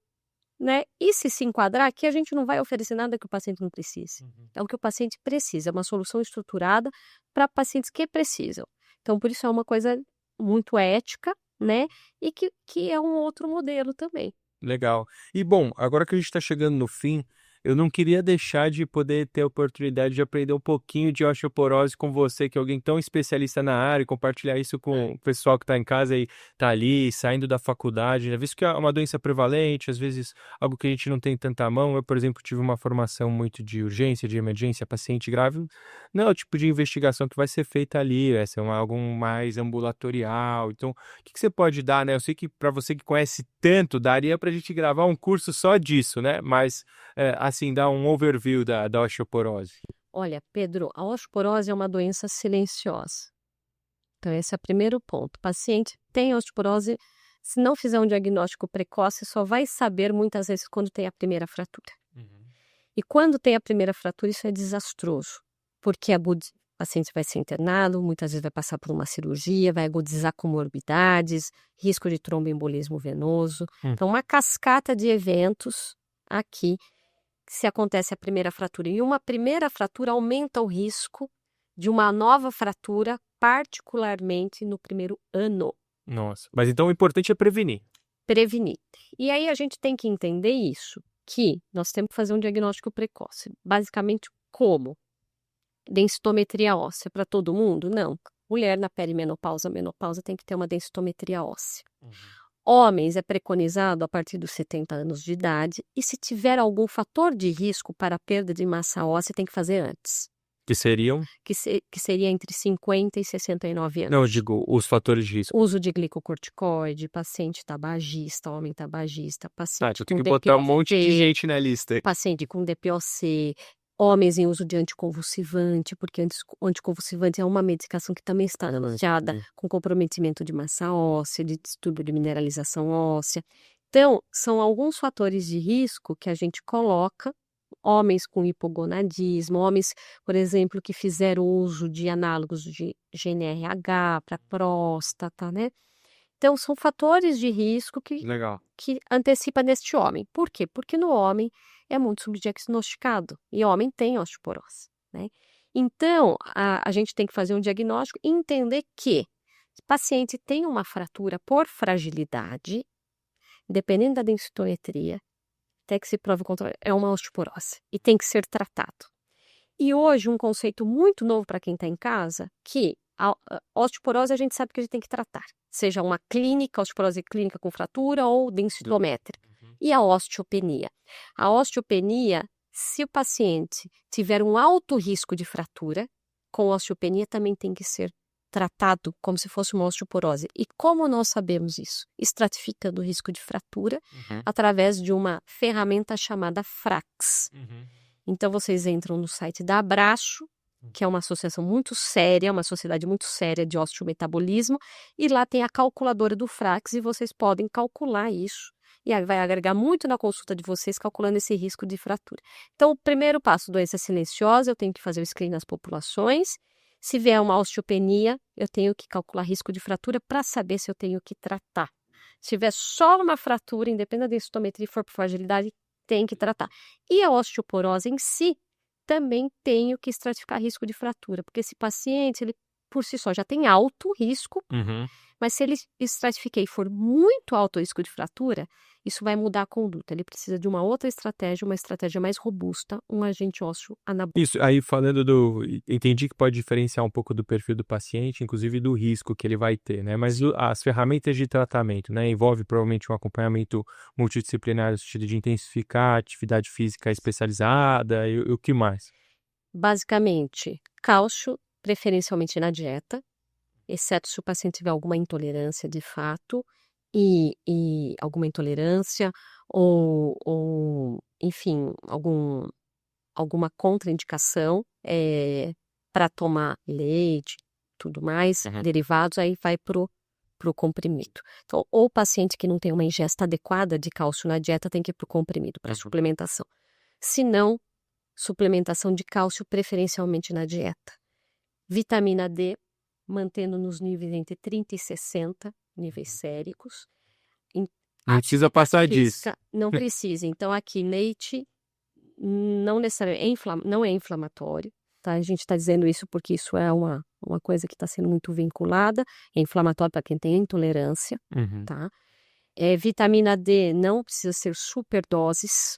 né? E se enquadrar aqui, a gente não vai oferecer nada que o paciente não precise. É o que o paciente precisa, é uma solução estruturada para pacientes que precisam. Então, por isso é uma coisa muito ética, né? E que é um outro modelo também. Legal. E bom, agora que a gente está chegando no fim, eu não queria deixar de poder ter a oportunidade de aprender um pouquinho de osteoporose com você, que é alguém tão especialista na área, e compartilhar isso com o pessoal que está em casa e está ali, saindo da faculdade, né? Visto que é uma doença prevalente, às vezes algo que a gente não tem tanta mão. Eu, por exemplo, tive uma formação muito de urgência, de emergência, paciente grave. Não é o tipo de investigação que vai ser feita ali, vai ser algo mais ambulatorial. Então, o que você pode dar, né? Eu sei que para você que conhece tanto, daria para a gente gravar um curso só disso, né? Mas, assim, dar um overview da osteoporose. Olha, Pedro, a osteoporose é uma doença silenciosa. Então, esse é o primeiro ponto. O paciente tem osteoporose, se não fizer um diagnóstico precoce, só vai saber muitas vezes quando tem a primeira fratura. E quando tem a primeira fratura, isso é desastroso, porque o paciente vai ser internado, muitas vezes vai passar por uma cirurgia, vai agudizar comorbidades, risco de tromboembolismo venoso. Então, uma cascata de eventos aqui, se acontece a primeira fratura. E uma primeira fratura aumenta o risco de uma nova fratura, particularmente no primeiro ano. Nossa, mas então o importante é prevenir. Prevenir. E aí a gente tem que entender isso, que nós temos que fazer um diagnóstico precoce. Basicamente, como? Densitometria óssea para todo mundo? Não. Mulher na perimenopausa, menopausa tem que ter uma densitometria óssea. Homens é preconizado a partir dos 70 anos de idade, e se tiver algum fator de risco para a perda de massa óssea, tem que fazer antes. Que seriam? Que seria entre 50 e 69 anos. Não, eu digo os fatores de risco. Uso de glicocorticoide, paciente tabagista, homem tabagista, paciente Então com tem que botar um monte de DPOC, gente na lista. paciente com DPOC, Homens em uso de anticonvulsivante, porque anticonvulsivante é uma medicação que também está associada com comprometimento de massa óssea, de distúrbio de mineralização óssea. Então, são alguns fatores de risco que a gente coloca. Homens com hipogonadismo, homens, por exemplo, que fizeram uso de análogos de GNRH para próstata, né? Então, são fatores de risco Legal. que antecipa neste homem. Por quê? Porque no homem é muito subdiagnosticado e o homem tem osteoporose, né? Então, a gente tem que fazer um diagnóstico e entender que o paciente tem uma fratura por fragilidade, dependendo da densitometria, até que se prove o contrário, é uma osteoporose e tem que ser tratado. E hoje um conceito muito novo para quem está em casa, que a osteoporose a gente sabe que a gente tem que tratar, seja uma clínica, osteoporose clínica com fratura ou densitométrica. E a osteopenia? A osteopenia, se o paciente tiver um alto risco de fratura, com osteopenia também tem que ser tratado como se fosse uma osteoporose. E como nós sabemos isso? Estratificando o risco de fratura através de uma ferramenta chamada FRAX. Então, vocês entram no site da Abraxo, que é uma associação muito séria, uma sociedade muito séria de osteometabolismo, e lá tem a calculadora do FRAX e vocês podem calcular isso. E aí vai agregar muito na consulta de vocês, calculando esse risco de fratura. Então, o primeiro passo, doença silenciosa, eu tenho que fazer o screening nas populações. Se vier uma osteopenia, eu tenho que calcular risco de fratura para saber se eu tenho que tratar. Se tiver só uma fratura, independente da densitometria e for por fragilidade, tem que tratar. E a osteoporose em si, também tenho que estratificar risco de fratura, porque esse paciente, ele por si só já tem alto risco, mas se ele estratificar e for muito alto o risco de fratura, isso vai mudar a conduta. Ele precisa de uma outra estratégia, uma estratégia mais robusta, um agente ósseo anabólico. Isso, aí falando entendi que pode diferenciar um pouco do perfil do paciente, inclusive do risco que ele vai ter, né? Mas as ferramentas de tratamento, né? Envolve provavelmente um acompanhamento multidisciplinar no sentido de intensificar a atividade física especializada e o que mais? Basicamente, cálcio, preferencialmente na dieta, exceto se o paciente tiver alguma intolerância de fato, e alguma intolerância ou enfim, alguma contraindicação para tomar leite, tudo mais, derivados, aí vai pro comprimido. Então, ou o paciente que não tem uma ingesta adequada de cálcio na dieta tem que ir pro comprimido, para suplementação. Se não, suplementação de cálcio preferencialmente na dieta. Vitamina D, mantendo nos níveis entre 30 e 60, níveis séricos. Não precisa passar disso. Não precisa. Então, aqui, leite não necessariamente não é inflamatório, tá? A gente está dizendo isso porque isso é uma coisa que está sendo muito vinculada. É inflamatório para quem tem intolerância, tá? Vitamina D não precisa ser superdoses,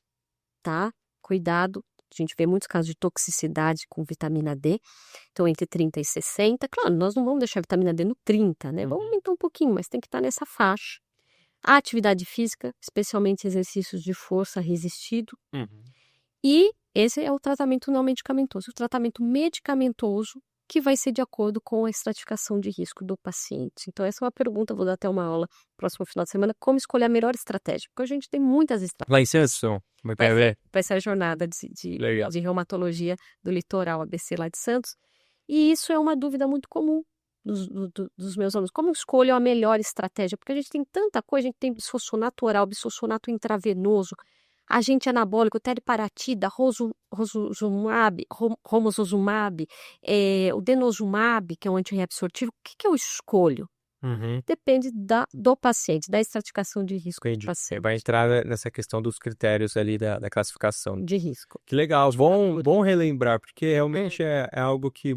tá? Cuidado. A gente vê muitos casos de toxicidade com vitamina D. Então, entre 30 e 60. Claro, nós não vamos deixar a vitamina D no 30, né? Vamos aumentar um pouquinho, mas tem que estar nessa faixa. A atividade física, especialmente exercícios de força resistido. E esse é o tratamento não medicamentoso. O tratamento medicamentoso que vai ser de acordo com a estratificação de risco do paciente. Então, essa é uma pergunta, vou dar até uma aula próximo final de semana, como escolher a melhor estratégia. Porque a gente tem muitas estratégias. Lá em Santos, Vai ser a jornada de reumatologia do Litoral ABC lá de Santos. E isso é uma dúvida muito comum dos meus alunos. Como escolho a melhor estratégia? Porque a gente tem tanta coisa, a gente tem bisfosfonato oral, bisfosfonato intravenoso, agente anabólico, teriparatida, romosozumab, o denosumab, que é um antirreabsortivo. O que eu escolho? Depende do paciente, da estratificação de risco do paciente. Vai entrar nessa questão dos critérios ali da classificação. De risco. Que legal, bom relembrar, porque realmente é algo que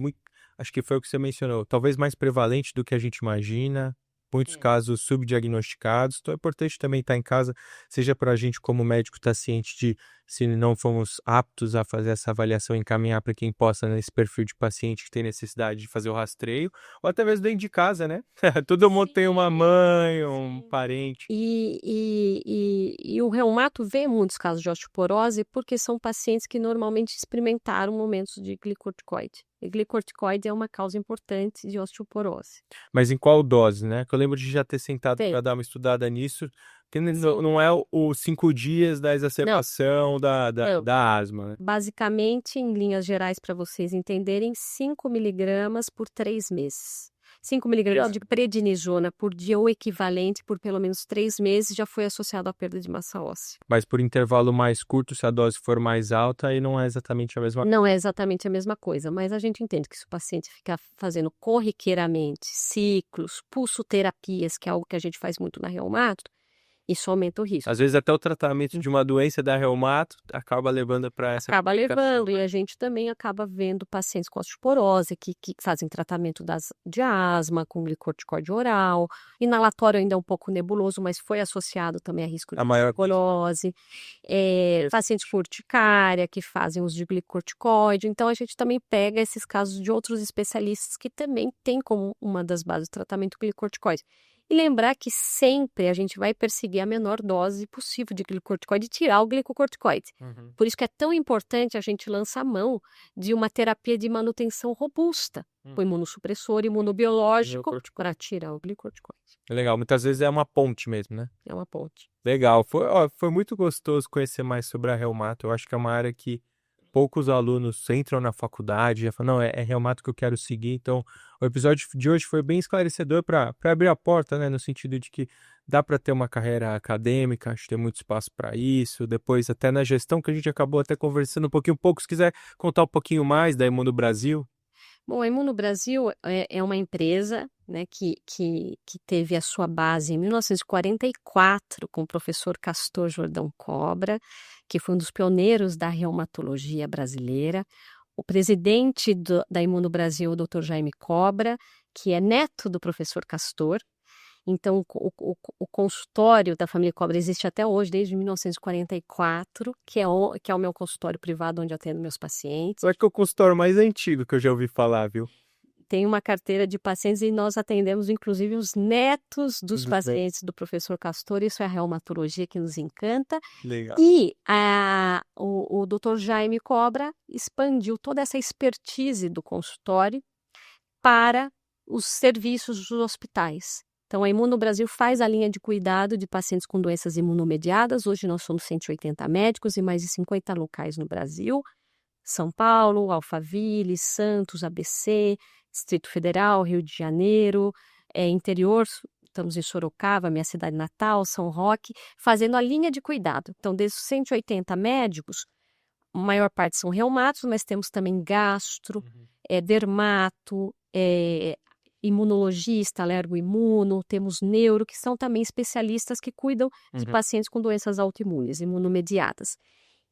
acho que foi o que você mencionou, talvez mais prevalente do que a gente imagina, muitos casos subdiagnosticados, então é importante também estar em casa, seja para a gente como médico estar ciente de se não fomos aptos a fazer essa avaliação, encaminhar para quem possa nesse perfil de paciente que tem necessidade de fazer o rastreio, ou até mesmo dentro de casa, né? Todo mundo tem uma mãe, um parente. E o reumato vê muitos casos de osteoporose porque são pacientes que normalmente experimentaram momentos de glicorticoide. E glicorticoide é uma causa importante de osteoporose. Mas em qual dose, né? Que eu lembro de já ter sentado Tem. para dar uma estudada nisso, que Sim. não é os 5 dias da Não. exacerbação Não. da asma, né? Basicamente, em linhas gerais, para vocês entenderem, 5 miligramas por 3 meses. 5 miligramas de prednisona por dia ou equivalente por pelo menos 3 meses já foi associado à perda de massa óssea. Mas por intervalo mais curto, se a dose for mais alta, aí não é exatamente a mesma Não é exatamente a mesma coisa, mas a gente entende que se o paciente ficar fazendo corriqueiramente ciclos, pulsoterapias, que é algo que a gente faz muito na reumato, isso aumenta o risco. Às vezes até o tratamento de uma doença da reumato acaba levando para essa Acaba complicação. levando, e a gente também acaba vendo pacientes com osteoporose que fazem tratamento de asma com glicorticoide oral, inalatório ainda é um pouco nebuloso, mas foi associado também a risco de A maior osteoporose, pacientes com urticária que fazem uso de glicorticoide, então a gente também pega esses casos de outros especialistas que também têm como uma das bases do tratamento glicorticoide. E lembrar que sempre a gente vai perseguir a menor dose possível de glicorticoide e tirar o glicocorticoide. Por isso que é tão importante a gente lançar a mão de uma terapia de manutenção robusta, com imunossupressor, imunobiológico, para tirar o glicorticoide. Legal, muitas vezes é uma ponte mesmo, né? É uma ponte. Legal, foi muito gostoso conhecer mais sobre a reumato. Eu acho que é uma área que poucos alunos entram na faculdade e já falam, não, é reumato que eu quero seguir. Então, o episódio de hoje foi bem esclarecedor para abrir a porta, né? No sentido de que dá para ter uma carreira acadêmica, acho que tem muito espaço para isso. Depois, até na gestão, que a gente acabou até conversando um pouco. Se quiser contar um pouquinho mais da Imuno Brasil. Bom, a Imuno Brasil é uma empresa, né, que teve a sua base em 1944 com o professor Castor Jordão Cobra, que foi um dos pioneiros da reumatologia brasileira. O presidente da Imuno Brasil, o Dr. Jaime Cobra, que é neto do professor Castor. Então, o consultório da família Cobra existe até hoje, desde 1944, que é o meu consultório privado onde eu atendo meus pacientes. Acho que é o consultório mais antigo que eu já ouvi falar, viu? Tem uma carteira de pacientes e nós atendemos, inclusive, os netos dos pacientes do professor Castor. Isso é a reumatologia que nos encanta. Legal. E o Dr. Jaime Cobra expandiu toda essa expertise do consultório para os serviços dos hospitais. Então, a Imuno Brasil faz a linha de cuidado de pacientes com doenças imunomediadas. Hoje nós somos 180 médicos e mais de 50 locais no Brasil. São Paulo, Alphaville, Santos, ABC, Distrito Federal, Rio de Janeiro, interior, estamos em Sorocaba, minha cidade natal, São Roque, fazendo a linha de cuidado. Então, desses 180 médicos, a maior parte são reumatos, mas temos também gastro, dermato, imunologista, alergoimuno, temos neuro, que são também especialistas que cuidam de pacientes com doenças autoimunes, imunomediadas.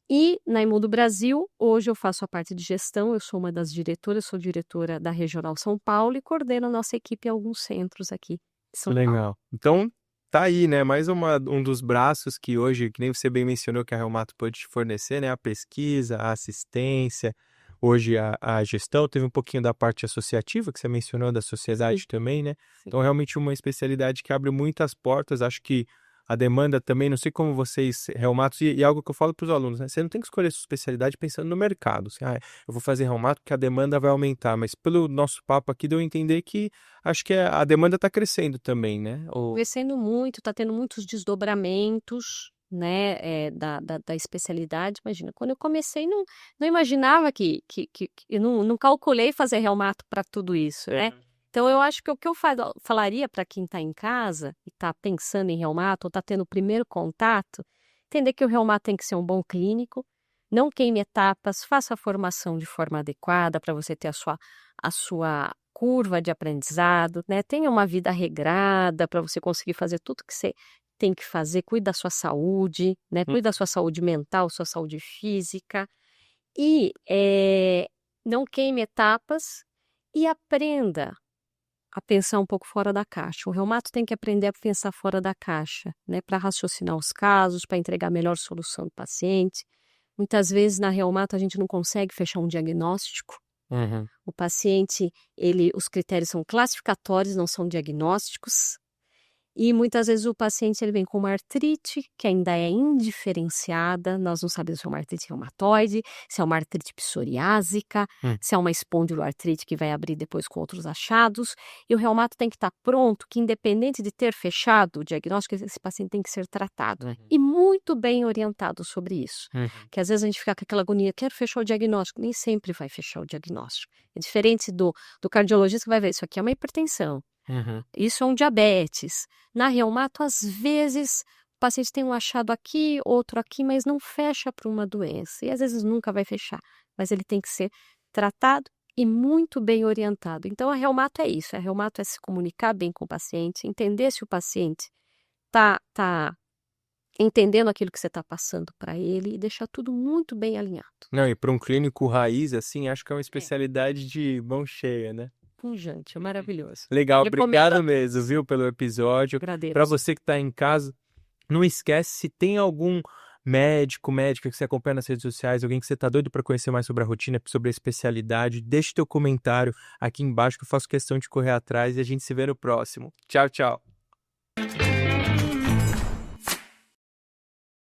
E na Imuno Brasil, hoje eu faço a parte de gestão, eu sou uma das diretoras, sou diretora da Regional São Paulo e coordeno a nossa equipe em alguns centros aqui de São Paulo. Legal. Então, tá aí, né? Mais um dos braços que hoje, que nem você bem mencionou, que a Reumato pode te fornecer, né? A pesquisa, a assistência, hoje a gestão, teve um pouquinho da parte associativa, que você mencionou, da sociedade também, né? Sim. Então, realmente uma especialidade que abre muitas portas, acho que a demanda também, não sei como vocês, reumatos, e algo que eu falo para os alunos, né? Você não tem que escolher sua especialidade pensando no mercado. Assim, eu vou fazer reumato porque a demanda vai aumentar. Mas pelo nosso papo aqui, deu a entender que acho que a demanda está crescendo também, né? Crescendo muito, está tendo muitos desdobramentos, né, da especialidade. Imagina, quando eu comecei, não imaginava que eu não calculei fazer reumato para tudo isso, né? Então, eu acho que o que eu falaria para quem está em casa e está pensando em reumato, ou está tendo o primeiro contato, entender que o reumato tem que ser um bom clínico, não queime etapas, faça a formação de forma adequada para você ter a sua curva de aprendizado, né? Tenha uma vida regrada para você conseguir fazer tudo que você tem que fazer, cuide da sua saúde, né? Cuide da sua saúde mental, sua saúde física e não queime etapas e aprenda a pensar um pouco fora da caixa. O reumato tem que aprender a pensar fora da caixa, né, para raciocinar os casos, para entregar a melhor solução do paciente. Muitas vezes na reumato a gente não consegue fechar um diagnóstico. O paciente, os critérios são classificatórios, não são diagnósticos. E muitas vezes o paciente ele vem com uma artrite que ainda é indiferenciada, nós não sabemos se é uma artrite reumatoide, se é uma artrite psoriásica, se é uma espondiloartrite que vai abrir depois com outros achados, e o reumato tem que estar pronto, que independente de ter fechado o diagnóstico, esse paciente tem que ser tratado, e muito bem orientado sobre isso, que às vezes a gente fica com aquela agonia, quero fechar o diagnóstico, nem sempre vai fechar o diagnóstico, é diferente do cardiologista que vai ver, isso aqui é uma hipertensão, isso é um diabetes. Na reumato, às vezes, o paciente tem um achado aqui, outro aqui, mas não fecha para uma doença. E às vezes nunca vai fechar, mas ele tem que ser tratado e muito bem orientado. Então, a reumato é isso. A reumato é se comunicar bem com o paciente, entender se o paciente tá entendendo aquilo que você está passando para ele e deixar tudo muito bem alinhado. Não, e para um clínico raiz, assim, acho que é uma especialidade de mão cheia, né? Punjante, é maravilhoso. Legal, Recomendo obrigado a mesmo, todos. viu, pelo episódio. Para Agradeço. você que está em casa, não esquece, se tem algum médico, médica que você acompanha nas redes sociais, alguém que você está doido para conhecer mais sobre a rotina, sobre a especialidade, deixe teu comentário aqui embaixo que eu faço questão de correr atrás e a gente se vê no próximo. Tchau, tchau.